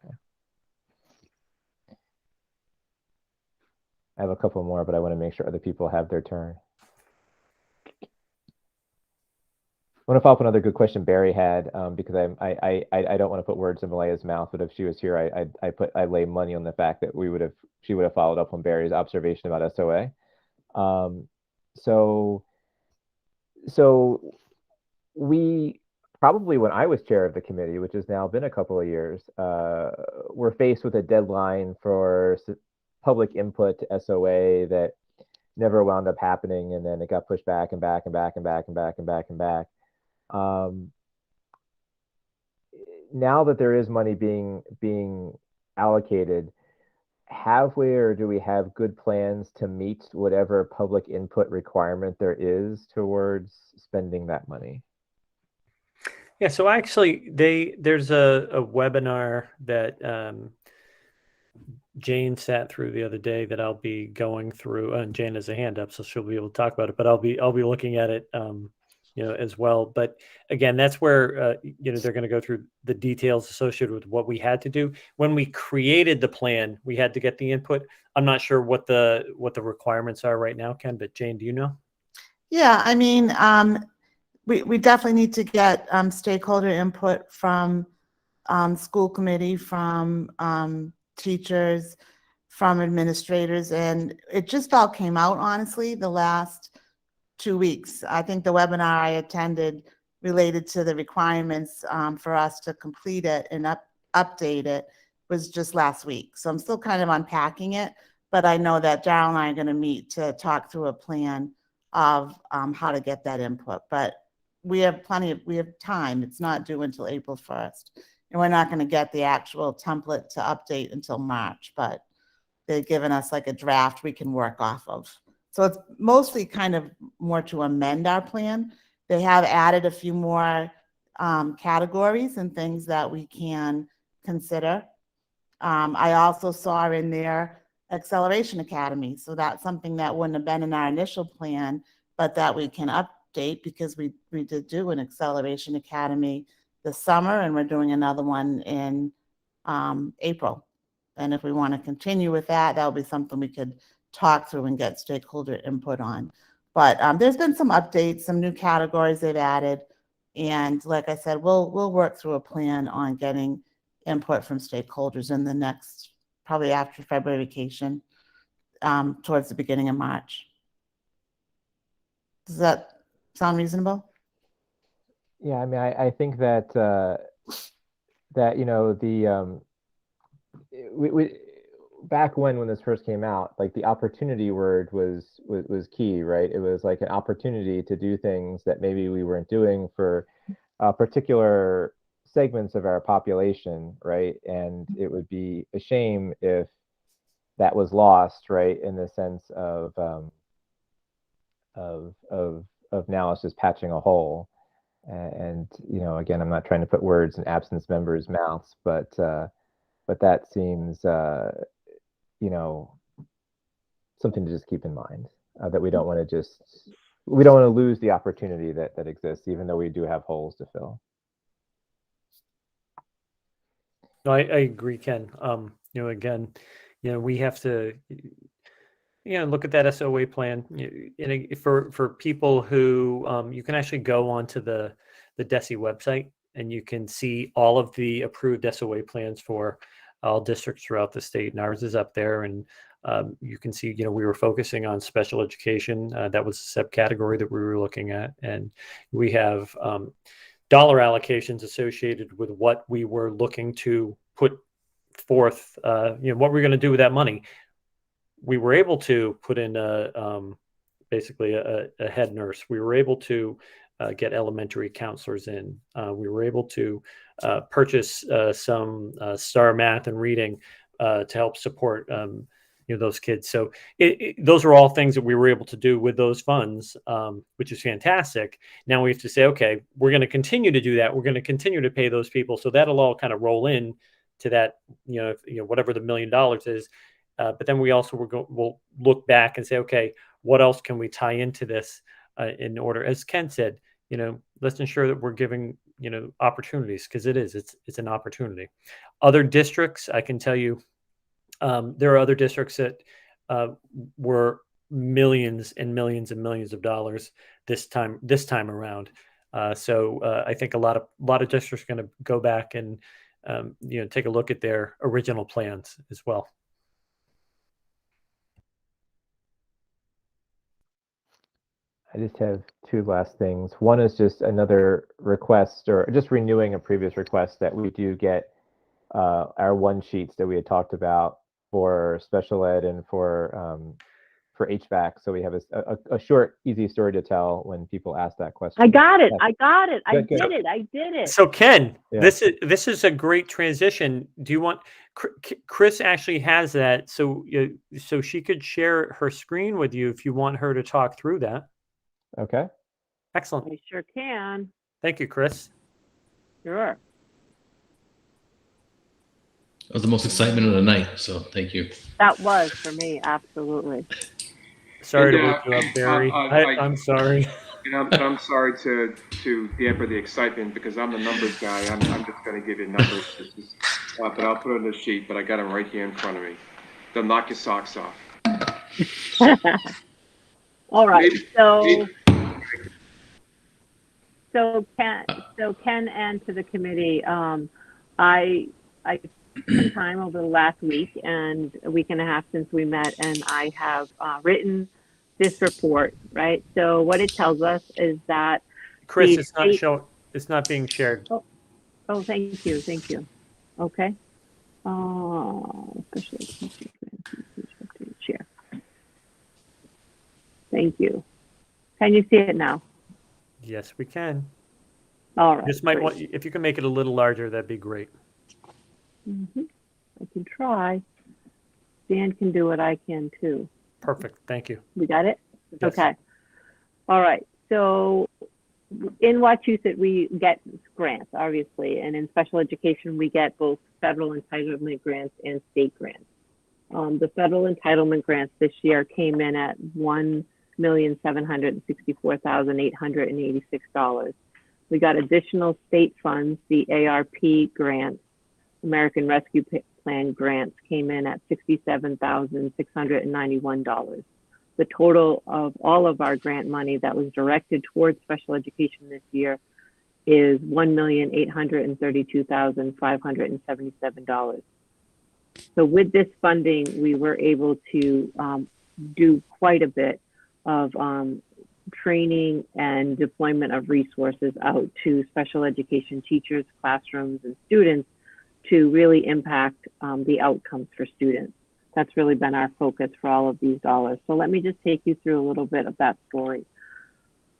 Okay. I have a couple more, but I want to make sure other people have their turn. I want to follow up another good question Barry had, because I don't want to put words in Malaya's mouth, but if she was here, I lay money on the fact that she would have followed up on Barry's observation about SOA. So we probably, when I was chair of the committee, which has now been a couple of years, were faced with a deadline for public input to SOA that never wound up happening, and then it got pushed back and back and back and back and back and back and back. Now that there is money being allocated, have we or do we have good plans to meet whatever public input requirement there is towards spending that money? Yeah, so actually, there's a webinar that Jane sat through the other day that I'll be going through, and Jane has a hand up, so she'll be able to talk about it. But I'll be looking at it, as well. But again, that's where they're going to go through the details associated with what we had to do when we created the plan. We had to get the input. I'm not sure what the requirements are right now, Ken. But Jane, do you know? Yeah, I mean, we definitely need to get stakeholder input from school committee, from teachers, from administrators, and it just all came out, honestly, the last 2 weeks. I think the webinar I attended related to the requirements for us to complete it and update it was just last week. So I'm still kind of unpacking it, but I know that Darryl and I are going to meet to talk through a plan of how to get that input. But we have time. It's not due until April 1st. And we're not going to get the actual template to update until March, but they've given us like a draft we can work off of. So it's mostly kind of more to amend our plan. They have added a few more categories and things that we can consider. I also saw in there Acceleration Academy. So that's something that wouldn't have been in our initial plan, but that we can update because we did do an Acceleration Academy this summer, and we're doing another one in April. And if we want to continue with that, that'll be something we could talk through and get stakeholder input on. But there's been some updates, some new categories they've added. And like I said, we'll work through a plan on getting input from stakeholders in the next, probably after February vacation, towards the beginning of March. Does that sound reasonable? Yeah, I mean, I think that we back when this first came out, like the opportunity word was key, right? It was like an opportunity to do things that maybe we weren't doing for particular segments of our population, right? And it would be a shame if that was lost, right? In the sense of now it's just patching a hole. And again, I'm not trying to put words in absence members' mouths, but that seems something to just keep in mind, that we don't want to lose the opportunity that exists, even though we do have holes to fill. No, I agree, Ken. Again, we have to look at that SOA plan. For people who you can actually go onto the DESE website, and you can see all of the approved SOA plans for all districts throughout the state, and ours is up there. And you can see, we were focusing on special education. That was a subcategory that we were looking at, and we have dollar allocations associated with what we were looking to put forth. What we're going to do with that money. We were able to put in basically a head nurse. We were able to get elementary counselors in. We were able to purchase some STAR math and reading to help support those kids. So those are all things that we were able to do with those funds, which is fantastic. Now we have to say, okay, we're going to continue to do that. We're going to continue to pay those people. So that'll all kind of roll in to that, whatever the $1 million is. But then we also we'll look back and say, okay, what else can we tie into this in order? As Ken said, let's ensure that we're giving opportunities, because it's an opportunity. Other districts, I can tell you, there are other districts that were millions and millions and millions of dollars this time around. So I think a lot of districts are going to go back and take a look at their original plans as well. I just have two last things. One is just another request, or just renewing a previous request, that we do get our one sheets that we had talked about for special ed and for HVAC. So we have a short, easy story to tell when people ask that question. I got it. Yeah. I got it. I Good, good. did it. I did it. So Ken, Yeah. this is a great transition. Do you want Chris actually has that, so so she could share her screen with you if you want her to talk through that. Okay. Excellent. I sure can. Thank you, Chris. Sure. That was the most excitement of the night. So thank you. That was for me, absolutely. Sorry And, to wake you up, Barry. I'm sorry. And I'm sorry to damper the excitement because I'm the numbers guy. I'm just going to give you numbers. But I'll put it on the sheet, but I got them right here in front of me. They'll knock your socks off. All right. Maybe- So Ken and to the committee, I spent time over the last week and a week and a half since we met, and I have written this report, right? So what it tells us is that Chris, it's not being shared. Oh, thank you. Okay. Share. Thank you. Can you see it now? Yes, we can. All right. This might great. want, if you can make it a little larger, that'd be great. I can try. Dan can do it. I can too. Perfect. Thank you. We got it? Yes. Okay. All right. So in Wachusett, we get grants, obviously, and in special education, we get both federal entitlement grants and state grants. The federal entitlement grants this year came in at $1,764,886. We got additional state funds. The ARP grants, American Rescue Plan grants, came in at $67,691. The total of all of our grant money that was directed towards special education this year is $1,832,577. So with this funding, we were able to do quite a bit of training and deployment of resources out to special education teachers, classrooms, and students to really impact the outcomes for students. That's really been our focus for all of these dollars. So let me just take you through a little bit of that story.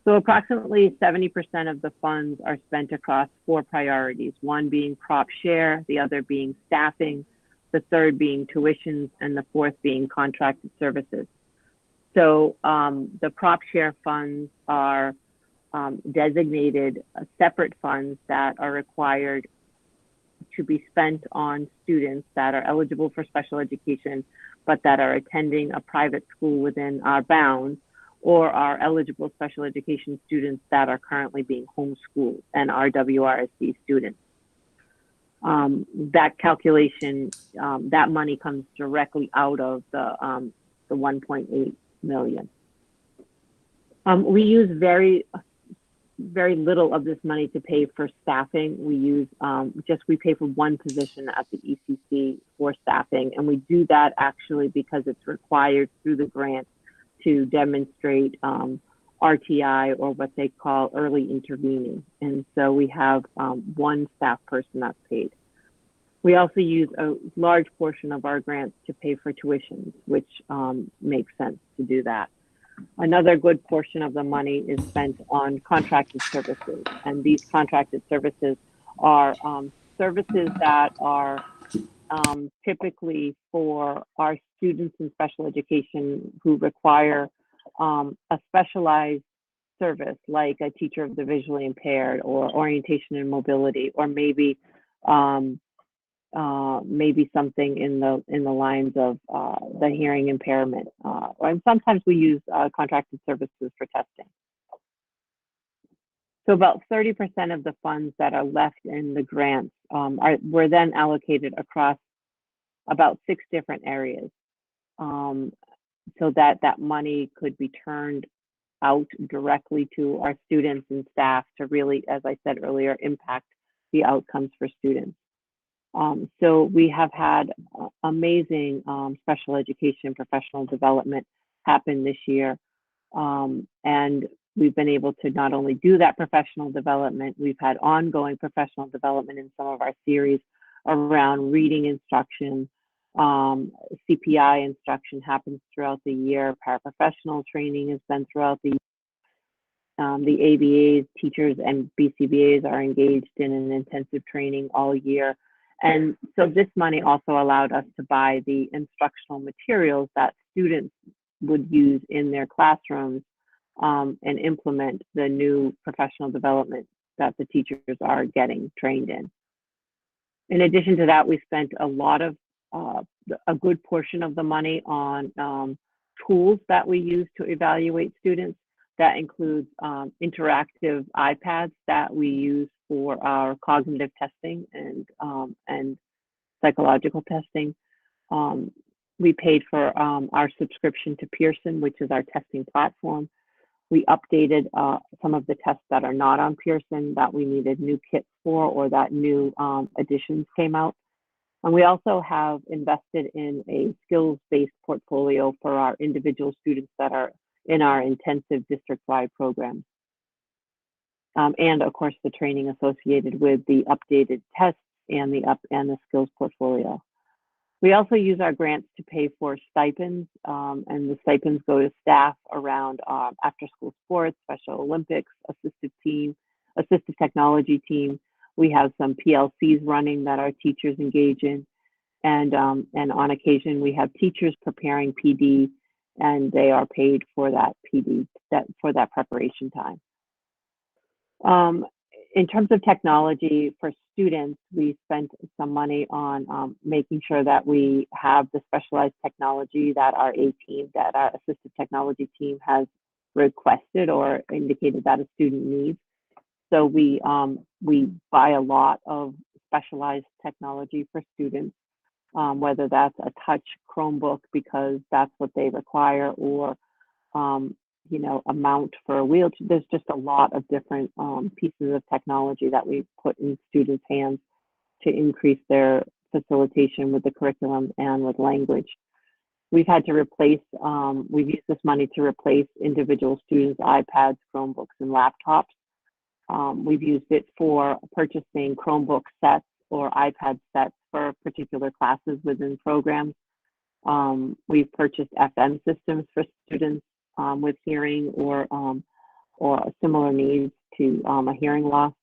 So approximately 70% of the funds are spent across 4 priorities, one being prop share, the other being staffing, the third being tuitions, and the fourth being contracted services. So the prop share funds are designated separate funds that are required to be spent on students that are eligible for special education, but that are attending a private school within our bounds, or are eligible special education students that are currently being homeschooled and are WRSD students. That calculation, that money comes directly out of the 1.8 million. We use very little of this money to pay for staffing. We use we pay for one position at the ECC for staffing, and we do that actually because it's required through the grant to demonstrate RTI, or what they call early intervening. And so we have one staff person that's paid. We also use a large portion of our grants to pay for tuitions, which makes sense to do that. Another good portion of the money is spent on contracted services, and these contracted services are services that are typically for our students in special education who require a specialized service, like a teacher of the visually impaired, or orientation and mobility, or maybe something in the lines of the hearing impairment. And sometimes we use contracted services for testing. So about 30% of the funds that are left in the grants were then allocated across about 6 different areas, so that money could be turned out directly to our students and staff to really, as I said earlier, impact the outcomes for students. So we have had amazing special education professional development happen this year. And we've been able to not only do that professional development, we've had ongoing professional development in some of our series around reading instruction, CPI instruction happens throughout the year. Paraprofessional training has been throughout the year. The ABAs, teachers, and BCBAs are engaged in an intensive training all year. And so this money also allowed us to buy the instructional materials that students would use in their classrooms and implement the new professional development that the teachers are getting trained in. In addition to that, we spent a good portion of the money on tools that we use to evaluate students. That includes interactive iPads that we use for our cognitive testing and psychological testing. We paid for our subscription to Pearson, which is our testing platform. We updated some of the tests that are not on Pearson that we needed new kits for, or that new additions came out. And we also have invested in a skills-based portfolio for our individual students that are in our intensive district-wide program. And of course, the training associated with the updated tests and the skills portfolio. We also use our grants to pay for stipends, and the stipends go to staff around after-school sports, Special Olympics, assistive technology team. We have some PLCs running that our teachers engage in, and on occasion we have teachers preparing PD, and they are paid for that PD, for that preparation time. In terms of technology for students, we spent some money on making sure that we have the specialized technology that our assistive technology team has requested or indicated that a student needs. So we buy a lot of specialized technology for students, whether that's a touch Chromebook because that's what they require, or a mount for a wheelchair. There's just a lot of different pieces of technology that we put in students' hands to increase their facilitation with the curriculum and with language. We've had to replace, we've used this money to replace individual students' iPads, Chromebooks, and laptops. We've used it for purchasing Chromebook sets or iPad sets for particular classes within programs. We've purchased FM systems for students with hearing or similar needs to a hearing loss.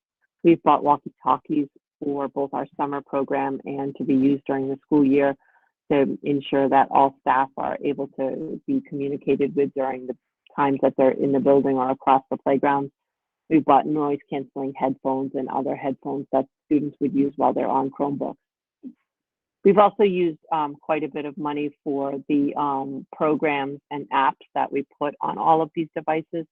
We've bought walkie-talkies for both our summer program and to be used during the school year to ensure that all staff are able to be communicated with during the times that they're in the building or across the playground. We've bought noise-canceling headphones and other headphones that students would use while they're on Chromebooks. We've also used quite a bit of money for the programs and apps that we put on all of these devices,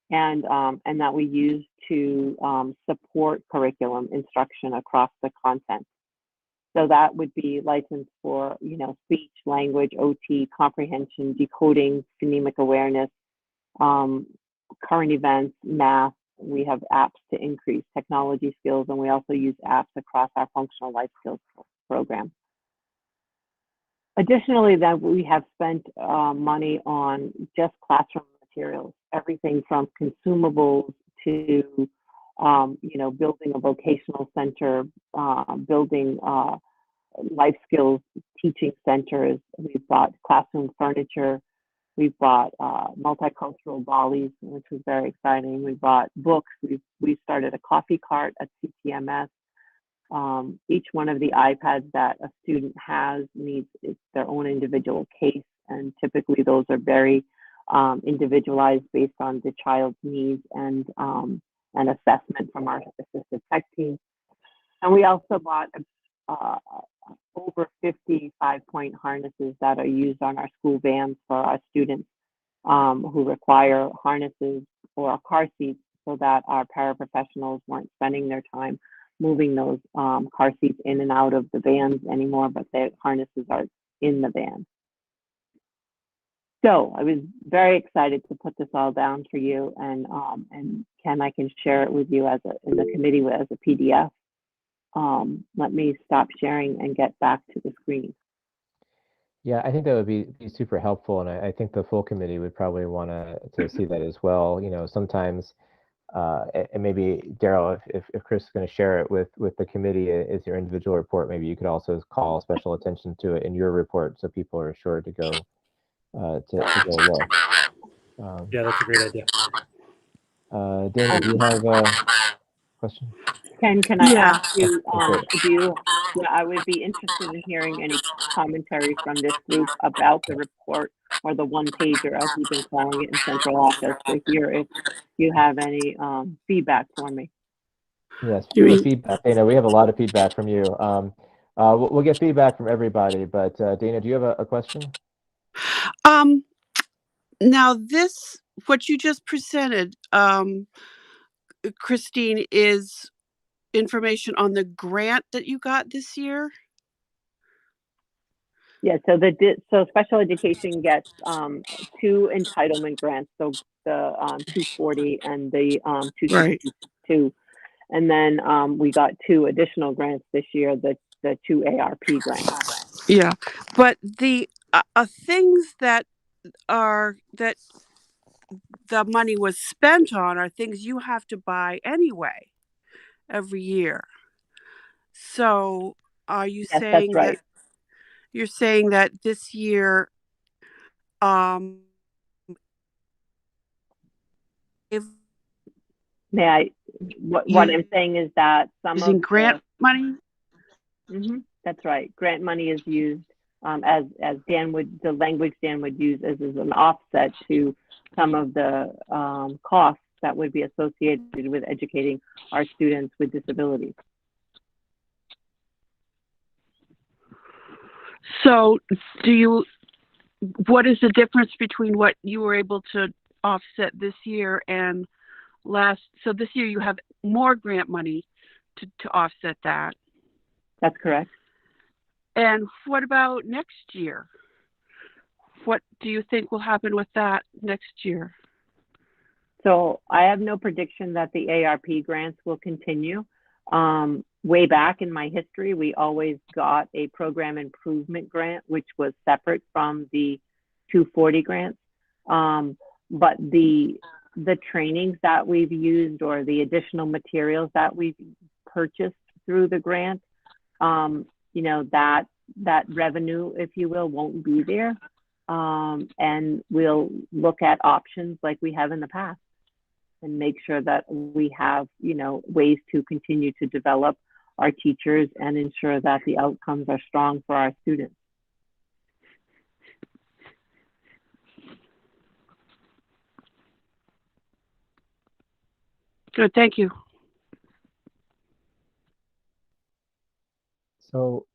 and that we use to support curriculum instruction across the content. So that would be licensed for, speech, language, OT, comprehension, decoding, phonemic awareness, current events, math. We have apps to increase technology skills, and we also use apps across our functional life skills program. Additionally, that we have spent money on just classroom materials, everything from consumables to, building a vocational center, building life skills teaching centers. We've bought classroom furniture. We've bought multicultural dollies, which was very exciting. We bought books. We started a coffee cart at CTMS. Each one of the iPads that a student has needs their own individual case, and typically those are very individualized based on the child's needs and an assessment from our assistive tech team. And we also bought over 50 5-point harnesses that are used on our school vans for our students who require harnesses or car seats, so that our paraprofessionals weren't spending their time moving those car seats in and out of the vans anymore, but the harnesses are in the van. So I was very excited to put this all down for you, and Ken, I can share it with you in the committee as a PDF. Let me stop sharing and get back to the screen. Yeah, I think that would be super helpful, and I think the full committee would probably want to see that as well. Sometimes And maybe Daryl, if Chris is going to share it with the committee as your individual report, maybe you could also call special attention to it in your report so people are sure to go to go look. Yeah, that's a great idea. Dana, do you have a question? Ken, can I Yeah. ask you, Okay. I would be interested in hearing any commentary from this group about the report or the one pager, as we've been calling it in central office, to hear if you have any feedback for me. Yeah, speaking of feedback, Dana, we have a lot of feedback from you. We'll get feedback from everybody, but Dana, do you have a question? Now this, what you just presented, Christine, is information on the grant that you got this year? Yeah, so so special education gets 2 entitlement grants, so the 240 and the Right. 262, and then we got 2 additional grants this year, the 2 ARP grants. Yeah, but the things that the money was spent on are things you have to buy anyway every year. So are you Yes, saying that's right. that you're saying that this year if May I? What I'm saying is that some using of grant money? that's right. Grant money is used as the language Dan would use as an offset to some of the costs that would be associated with educating our students with disabilities. So what is the difference between what you were able to offset this year and last? So this year you have more grant money to offset that. That's correct. And what about next year? What do you think will happen with that next year? So I have no prediction that the ARP grants will continue. Way back in my history, we always got a program improvement grant, which was separate from the 240 grants. But the trainings that we've used or the additional materials that we've purchased through the grant, that revenue, if you will, won't be there. And we'll look at options like we have in the past and make sure that we have, ways to continue to develop our teachers and ensure that the outcomes are strong for our students. Good, thank you. So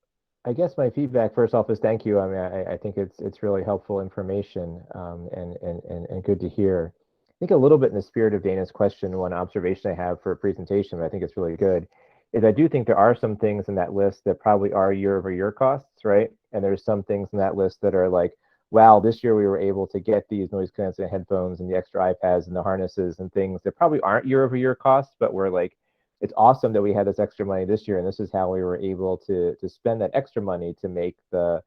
I guess my feedback first off is thank you. I mean, I think it's really helpful information and good to hear. I think a little bit in the spirit of Dana's question, one observation I have for a presentation, but I think it's really good, is I do think there are some things in that list that probably are year-over-year costs, right? And there's some things in that list that are like, wow, this year we were able to get these noise canceling headphones and the extra iPads and the harnesses and things that probably aren't year-over-year costs, but we're like, it's awesome that we had this extra money this year, and this is how we were able to spend that extra money to make the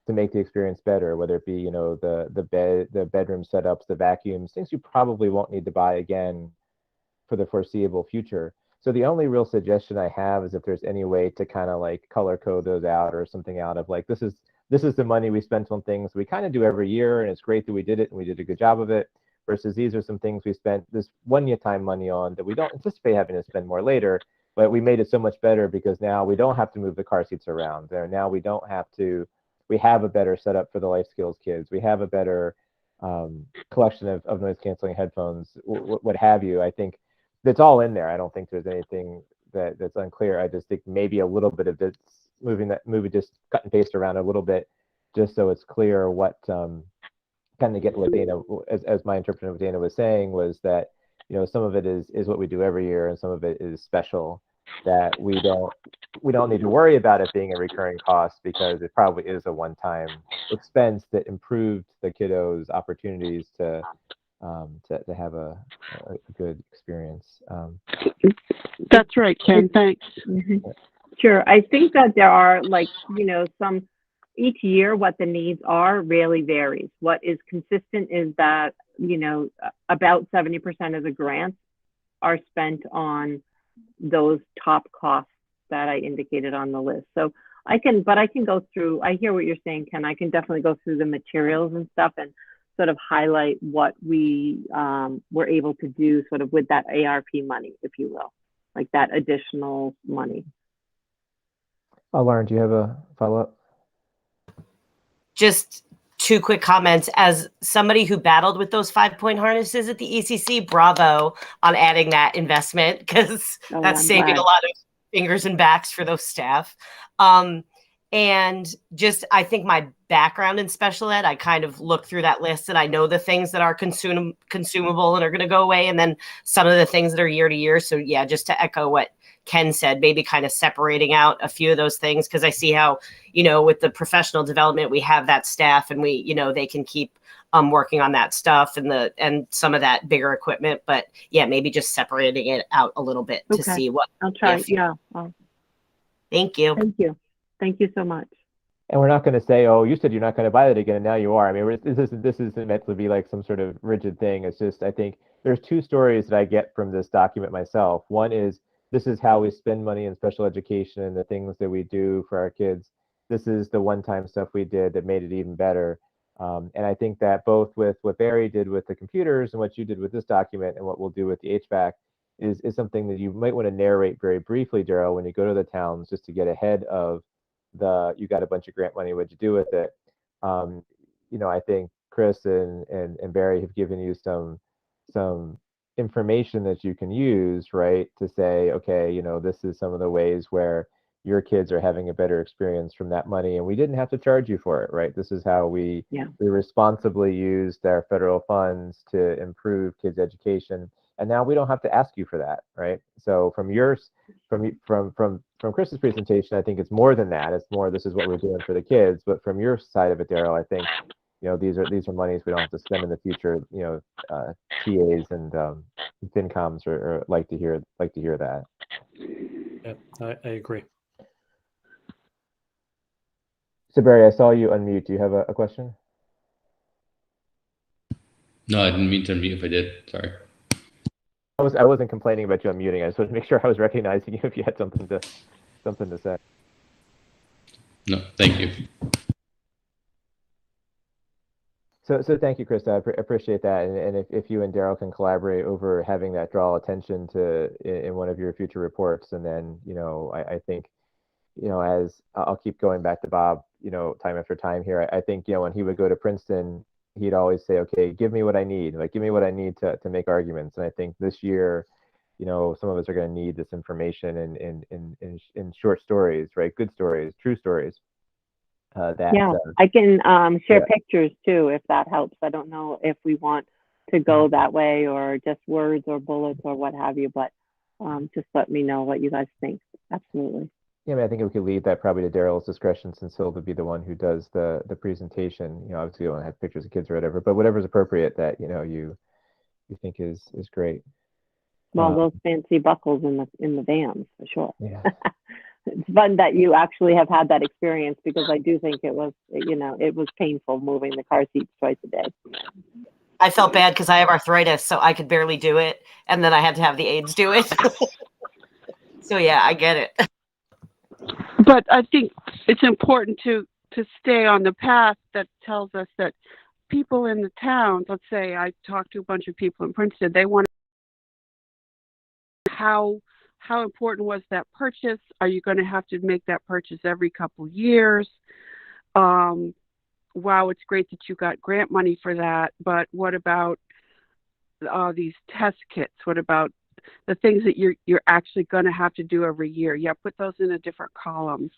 experience better, whether it be the bedroom setups, the vacuums, things you probably won't need to buy again for the foreseeable future. So the only real suggestion I have is if there's any way to kind of like color code those out or something out of like this is the money we spent on things we kind of do every year, and it's great that we did it and we did a good job of it. Versus these are some things we spent this one-year time money on that we don't anticipate having to spend more later, but we made it so much better because now we don't have to move the car seats around there. Now we don't have to, we have a better setup for the life skills kids. We have a better collection of noise canceling headphones, what have you. I think that's all in there. I don't think there's anything that's unclear. I just think maybe a little bit of this movie just cut and paste around a little bit, just so it's clear what kind of get what Dana, as my interpretation of what Dana was saying was that, some of it is what we do every year and some of it is special, that we don't need to worry about it being a recurring cost because it probably is a one-time expense that improved the kiddos' opportunities to have a good experience. That's right, Ken, thanks. Sure. I think that there are some, each year what the needs are really varies. What is consistent is that, about 70% of the grants are spent on those top costs that I indicated on the list. So I can go through, I hear what you're saying, Ken. I can definitely go through the materials and stuff and sort of highlight what we were able to do sort of with that ARP money, if you will, like that additional money. Lauren, do you have a follow-up? Just two quick comments. As somebody who battled with those 5-point harnesses at the ECC, bravo on adding that investment, because that's saving a lot of fingers and backs for those staff. And just, I think my background in special ed, I kind of look through that list and I know the things that are consumable and are going to go away, and then some of the things that are year to year. So yeah, just to echo what Ken said, maybe kind of separating out a few of those things, because I see how, with the professional development, we have that staff and we, they can keep working on that stuff and some of that bigger equipment. But yeah, maybe just separating it out a little bit to see what. I'll try. Yeah. Thank you. Thank you. Thank you so much. And we're not going to say, oh, you said you're not going to buy that again, and now you are. I mean, this isn't meant to be like some sort of rigid thing. It's just, I think there's two stories that I get from this document myself. One is, this is how we spend money in special education and the things that we do for our kids. This is the one-time stuff we did that made it even better. And I think that both with what Barry did with the computers and what you did with this document and what we'll do with the HVAC is something that you might want to narrate very briefly, Daryl, when you go to the towns, just to get ahead of you got a bunch of grant money, what'd you do with it? I think Chris and Barry have given you some information that you can use, right, to say, okay, this is some of the ways where your kids are having a better experience from that money, and we didn't have to charge you for it, right? This is how we responsibly used our federal funds to improve kids' education, and now we don't have to ask you for that, right? So from Chris's presentation, I think it's more than that. It's more, this is what we're doing for the kids. But from your side of it, Daryl, I think these are monies we don't have to spend in the future. TAs and FinComs are like to hear that. Yeah, I agree. So Barry, I saw you unmute. Do you have a question? No, I didn't mean to unmute. If I did, sorry. I wasn't complaining about you unmuting. I just wanted to make sure I was recognizing you if you had something to say. No, thank you. So thank you, Krista. I appreciate that. And if you and Daryl can collaborate over having that draw attention to in one of your future reports, and then I think as I'll keep going back to Bob, time after time here. I think when he would go to Princeton, he'd always say, okay, give me what I need. Like, give me what I need to make arguments. And I think this year, some of us are going to need this information in short stories, right? Good stories, true stories. I can share pictures too, if that helps. I don't know if we want to go that way or just words or bullets or what have you, but just let me know what you guys think. Absolutely. Yeah, I mean, I think we could leave that probably to Daryl's discretion, since he'll be the one who does the presentation. Obviously you don't have pictures of kids or whatever, but whatever's appropriate that you think is great. Well, those fancy buckles in the vans for sure. Yeah. It's fun that you actually have had that experience, because I do think it was painful moving the car seats twice a day. I felt bad because I have arthritis, so I could barely do it, and then I had to have the aides do it. So yeah, I get it. But I think it's important to stay on the path that tells us that people in the towns, let's say I talked to a bunch of people in Princeton, they want how important was that purchase? Are you going to have to make that purchase every couple years? Wow, it's great that you got grant money for that, but what about these test kits? What about the things that you're actually going to have to do every year? Yeah, put those in a different column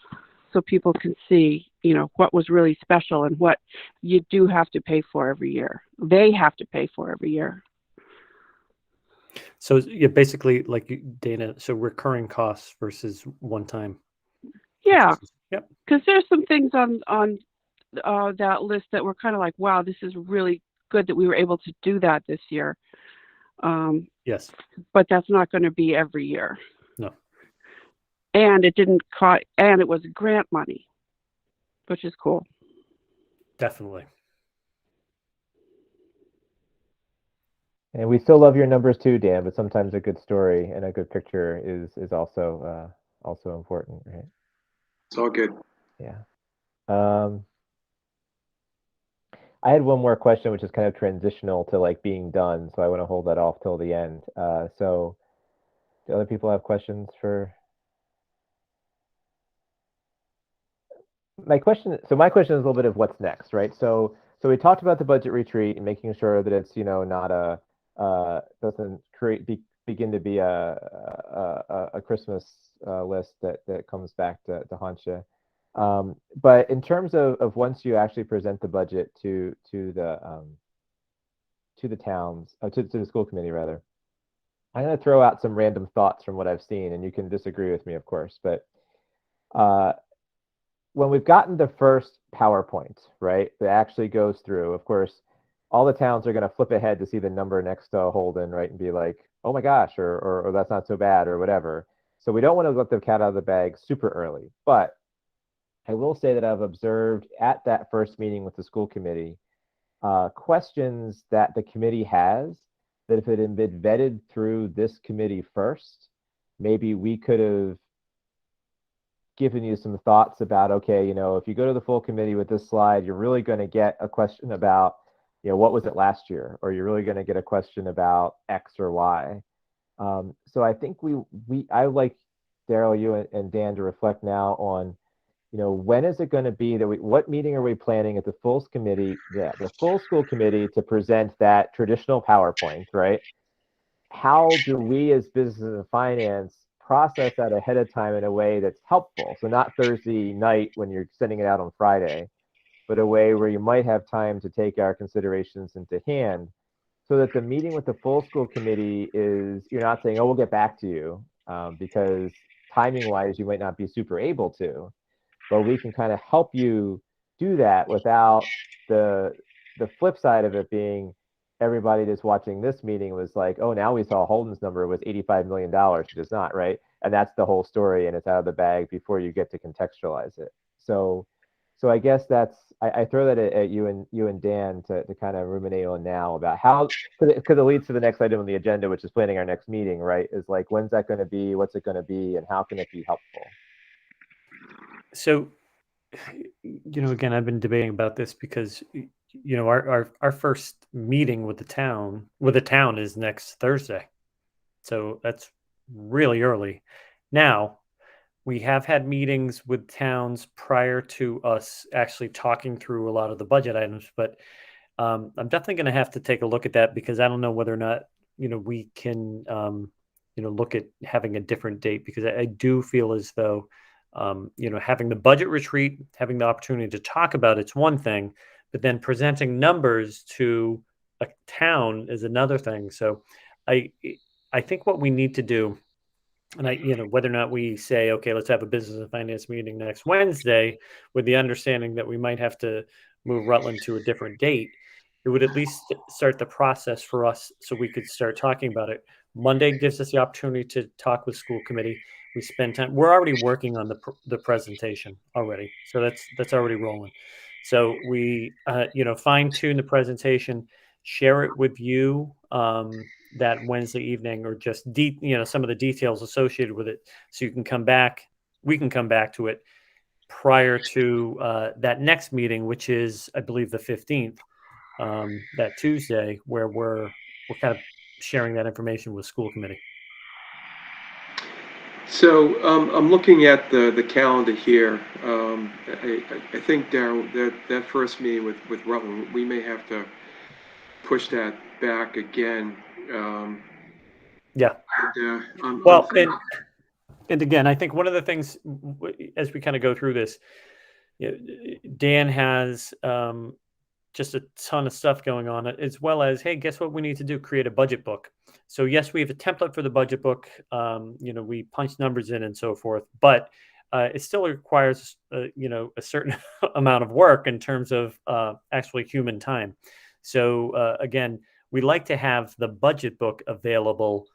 so people can see, what was really special and what you do have to pay for every year. They have to pay for every year. So yeah, basically, like Dana, so recurring costs versus one time. Yeah. Yep. Because there's some things on that list that were kind of like, wow, this is really good that we were able to do that this year. Yes. But that's not going to be every year. No. And it didn't cost, and it was grant money, which is cool. Definitely. And we still love your numbers too, Dan, but sometimes a good story and a good picture is also also important, right? It's all good. Yeah. I had one more question, which is kind of transitional to like being done, so I want to hold that off till the end. So, do other people have questions for my question? So my question is a little bit of what's next, right? So we talked about the budget retreat and making sure that it's not a doesn't begin to be a Christmas list that comes back to haunt you. But in terms of once you actually present the budget to the towns, to the school committee rather, I'm going to throw out some random thoughts from what I've seen, and you can disagree with me, of course. But uh, when we've gotten the first PowerPoint, right, that actually goes through, of course, all the towns are going to flip ahead to see the number next to Holden, right, and be like, oh my gosh, or that's not so bad, or whatever. So we don't want to let the cat out of the bag super early. But I will say that I've observed at that first meeting with the school committee questions that the committee has that if it had been vetted through this committee first, maybe we could have given you some thoughts about, okay, if you go to the full committee with this slide, you're really going to get a question about, what was it last year? Or you're really going to get a question about X or Y. So I think I would like Daryl, you and Dan to reflect now on, when is it going to be that what meeting are we planning at the full committee, the full school committee to present that traditional PowerPoint, right? How do we as business and finance process that ahead of time in a way that's helpful? So not Thursday night when you're sending it out on Friday, but a way where you might have time to take our considerations into hand so that the meeting with the full school committee is, you're not saying, oh, we'll get back to you, because timing wise, you might not be super able to, but we can kind of help you do that without the flip side of it being everybody that's watching this meeting was like, oh, now we saw Holden's number was $85 million, which is not, right? And that's the whole story, and it's out of the bag before you get to contextualize it. So I guess I throw that at you and Dan to kind of ruminate on now about how, because it leads to the next item on the agenda, which is planning our next meeting, right? Is like, when's that going to be? What's it going to be? And how can it be helpful? So, again, I've been debating about this because, our first meeting with the town is next Thursday. So that's really early. Now, we have had meetings with towns prior to us actually talking through a lot of the budget items, but I'm definitely going to have to take a look at that because I don't know whether or not, we can, look at having a different date because I do feel as though, having the budget retreat, having the opportunity to talk about it's one thing, but then presenting numbers to a town is another thing. So I think what we need to do, and whether or not we say, okay, let's have a business and finance meeting next Wednesday with the understanding that we might have to move Rutland to a different date, it would at least start the process for us so we could start talking about it. Monday gives us the opportunity to talk with school committee. We spend time. We're already working on the presentation already, so that's already rolling. So we fine tune the presentation, share it with you that Wednesday evening, or just some of the details associated with it, so you can come back. We can come back to it prior to that next meeting, which is, I believe, the 15th, that Tuesday, where we're kind of sharing that information with school committee. So I'm looking at the calendar here. I think, Darryl, that first meeting with Rutland, we may have to push that back again. Yeah. Well, and again, I think one of the things as we kind of go through this, Dan has just a ton of stuff going on, as well as, hey, guess what we need to do? Create a budget book. So yes, we have a template for the budget book. We punch numbers in and so forth, but it still requires, a certain amount of work in terms of actually human time. So again, we like to have the budget book available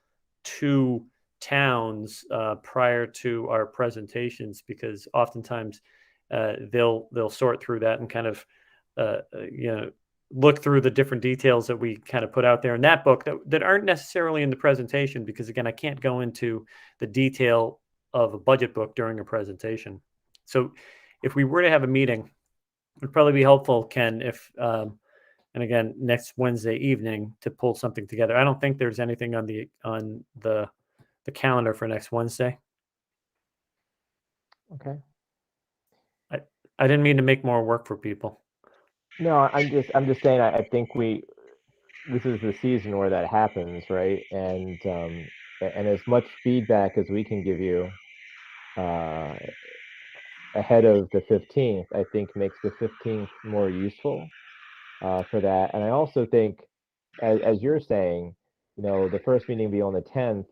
to towns prior to our presentations, because oftentimes they'll sort through that and kind of look through the different details that we kind of put out there in that book that aren't necessarily in the presentation, because again, I can't go into the detail of a budget book during a presentation. So if we were to have a meeting, it would probably be helpful, Ken, if, and again, next Wednesday evening to pull something together. I don't think there's anything on the calendar for next Wednesday. Okay. I didn't mean to make more work for people. No, I'm just saying, I think this is the season where that happens, right? And as much feedback as we can give you ahead of the 15th, I think makes the 15th more useful for that. And I also think, as you're saying, the first meeting be on the 10th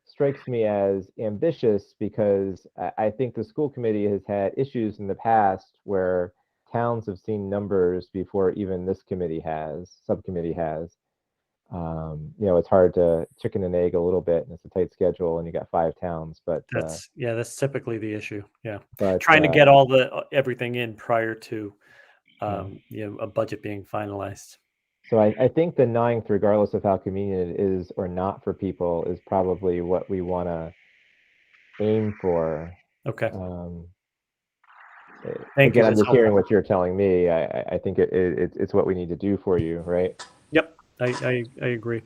strikes me as ambitious, because I think the school committee has had issues in the past where towns have seen numbers before even this subcommittee has. It's hard to chicken and egg a little bit, and it's a tight schedule, and you got 5 towns. But that's typically the issue. Yeah, but trying to get all everything in prior to a budget being finalized. So I think the 9th, regardless of how convenient it is or not for people, is probably what we want to aim for. Okay. Thank you. I'm just hearing what you're telling me. I think it's what we need to do for you, right? Yep, I agree.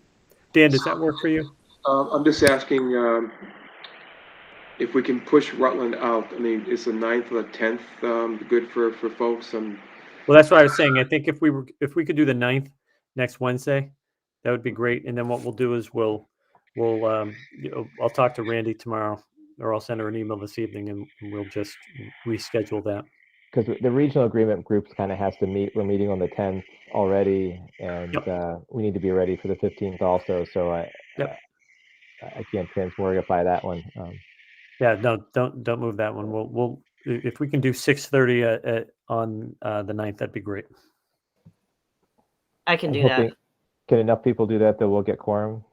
Dan, does that work for you? I'm just asking if we can push Rutland out. I mean, is the 9th or the 10th good for folks? Well, that's what I was saying. I think if we could do the 9th next Wednesday, that would be great. And then what we'll do is I'll talk to Randy tomorrow, or I'll send her an email this evening, and we'll just reschedule that. Because the regional agreement groups kind of has to meet. We're meeting on the 10th already, and we need to be ready for the 15th also. So I can't transmogrify that one. Yeah, no, don't move that one. We'll if we can do 6:30 on the 9th, that'd be great. I can do that. Can enough people do that we'll get quorum?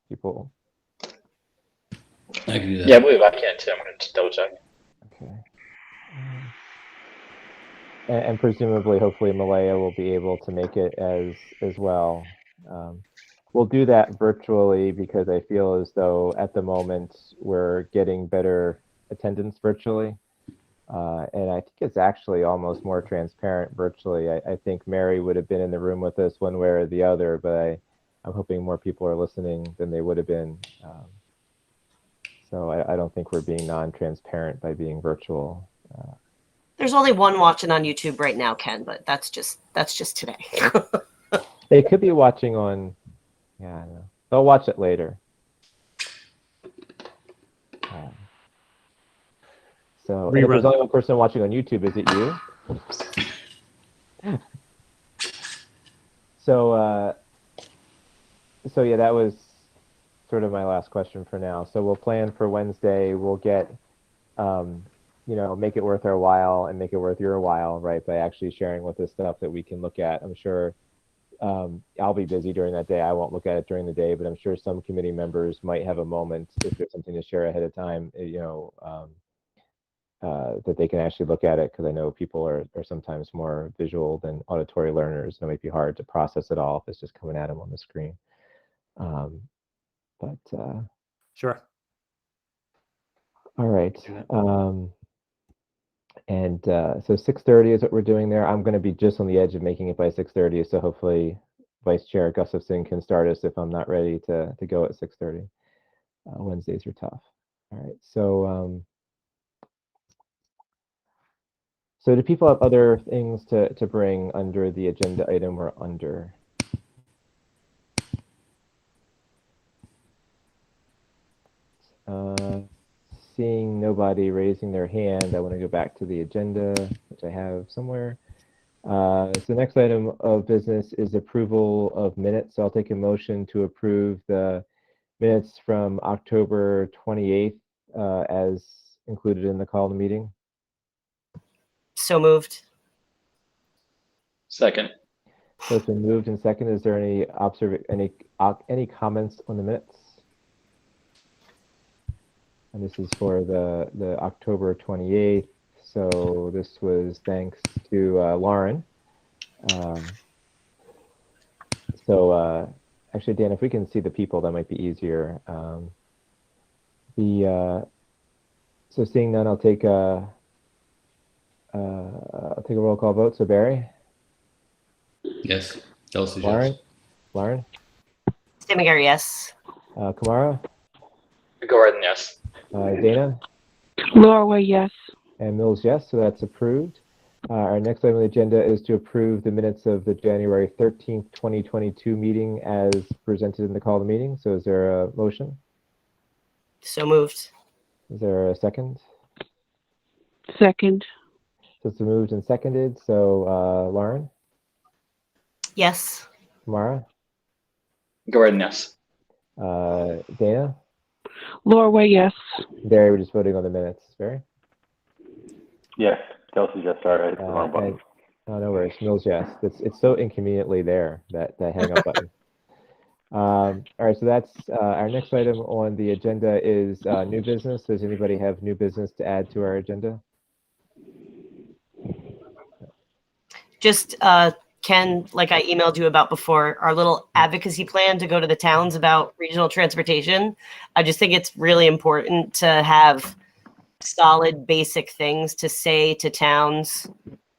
People. I can do that. Yeah, I believe I can too. I'm going to double check. Okay. And presumably, hopefully, Malaya will be able to make it as well. We'll do that virtually, because I feel as though at the moment we're getting better attendance virtually. And I think it's actually almost more transparent virtually. I think Mary would have been in the room with us one way or the other, but I'm hoping more people are listening than they would have been. So I don't think we're being non-transparent by being virtual. There's only one watching on YouTube right now, Ken, but that's just today. They could be watching on, I don't know. They'll watch it later. So if there's only one person watching on YouTube, is it you? So yeah, that was sort of my last question for now. So we'll plan for Wednesday. We'll get, make it worth our while and make it worth your while, right? By actually sharing with us stuff that we can look at. I'm sure I'll be busy during that day. I won't look at it during the day, but I'm sure some committee members might have a moment, if there's something to share ahead of time, that they can actually look at it, because I know people are sometimes more visual than auditory learners. It might be hard to process it all if it's just coming at them on the screen. Sure. All right. So 6:30 is what we're doing there. I'm going to be just on the edge of making it by 6:30, so hopefully Vice Chair Gustafson can start us if I'm not ready to go at 6:30. Wednesdays are tough. All right. So do people have other things to bring under the agenda item or under? Seeing nobody raising their hand, I want to go back to the agenda, which I have somewhere. So the next item of business is approval of minutes. So I'll take a motion to approve the minutes from October 28th as included in the call to meeting. So moved. Second. So it's been moved and second. Is there any comments on the minutes? And this is for the October 28th. So this was thanks to Lauren. So actually, Dan, if we can see the people, that might be easier. So seeing none, I'll take a roll call vote. So Barry, Yes. Kelsey, Lauren, yes. Stamagari, yes. Kamara, Gordon, yes. Dana, Laura, yes. and Mills, yes. So that's approved. Our next item on the agenda is to approve the minutes of the January 13th, 2022 meeting as presented in the call of the meeting. So is there a motion? So moved. Is there a second? Second, So it's moved and seconded. So Lauren, Yes. Kamara, Gordon, yes. Dana, Laura, yes. Barry, we're just voting on the minutes. Barry? Yes, Kelsey, yes, sorry, I hit the wrong button. Oh, no worries. Mills, yes. It's so inconveniently there, that hang up button. All right, so that's our next item on the agenda is new business. Does anybody have new business to add to our agenda? Just Ken, like I emailed you about before, our little advocacy plan to go to the towns about regional transportation. I just think it's really important to have solid basic things to say to towns.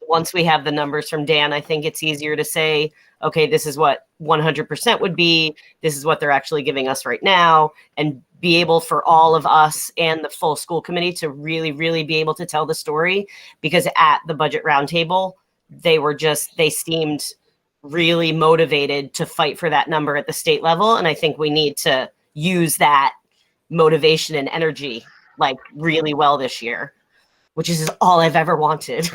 Once we have the numbers from Dan, I think it's easier to say, okay, this is what 100% would be. This is what they're actually giving us right now, and be able for all of us and the full school committee to really, really be able to tell the story. Because at the budget roundtable, they seemed really motivated to fight for that number at the state level. And I think we need to use that motivation and energy like really well this year, which is all I've ever wanted.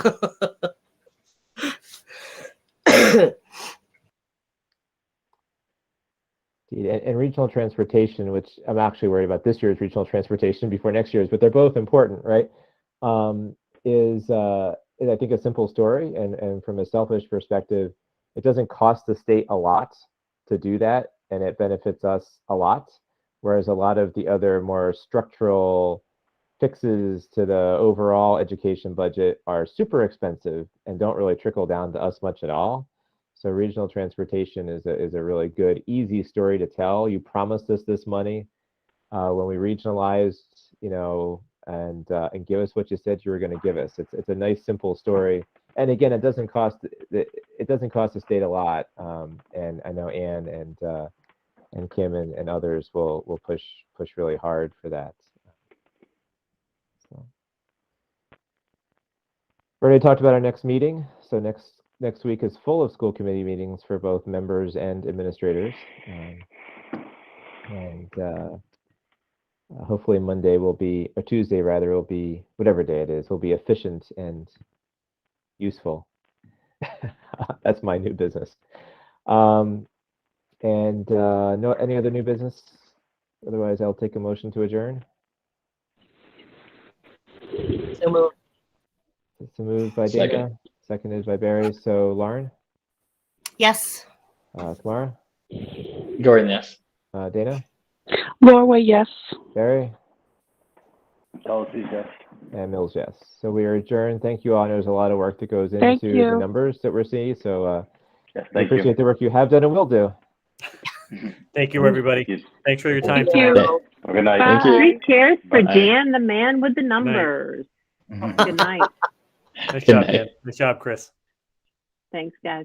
And regional transportation, which I'm actually worried about this year's regional transportation before next year's, but they're both important, right? Is I think a simple story, and from a selfish perspective, it doesn't cost the state a lot to do that, and it benefits us a lot. Whereas a lot of the other more structural fixes to the overall education budget are super expensive and don't really trickle down to us much at all. So regional transportation is a really good, easy story to tell. You promised us this money when we regionalized, and give us what you said you were going to give us. It's a nice, simple story. And again, it doesn't cost the state a lot. And I know Anne and Kim and others will push really hard for that. So. We already talked about our next meeting. So next week is full of school committee meetings for both members and administrators. Hopefully Monday will be, or Tuesday rather, will be, whatever day it is, will be efficient and useful. That's my new business. No, any other new business? Otherwise, I'll take a motion to adjourn. So moved. It's a move by Dana, seconded by Barry. So Lauren? Yes. Kamara? Gordon, yes. Dana? Laura, yes. Barry? Kelsey, yes. And Mills, yes. So we are adjourned. Thank you all. There's a lot of work that goes Thank into you. the numbers that we're seeing. So Yes, I thank appreciate you. the work you have done and will do. Thank you, everybody. Thank you. Thanks for your time Thank tonight. you. Have a good night. Thank you. Three cheers for Bye. Dan, the man with the numbers. Good night. Nice Good job, night. Dan. Nice job, Chris. Thanks, guys.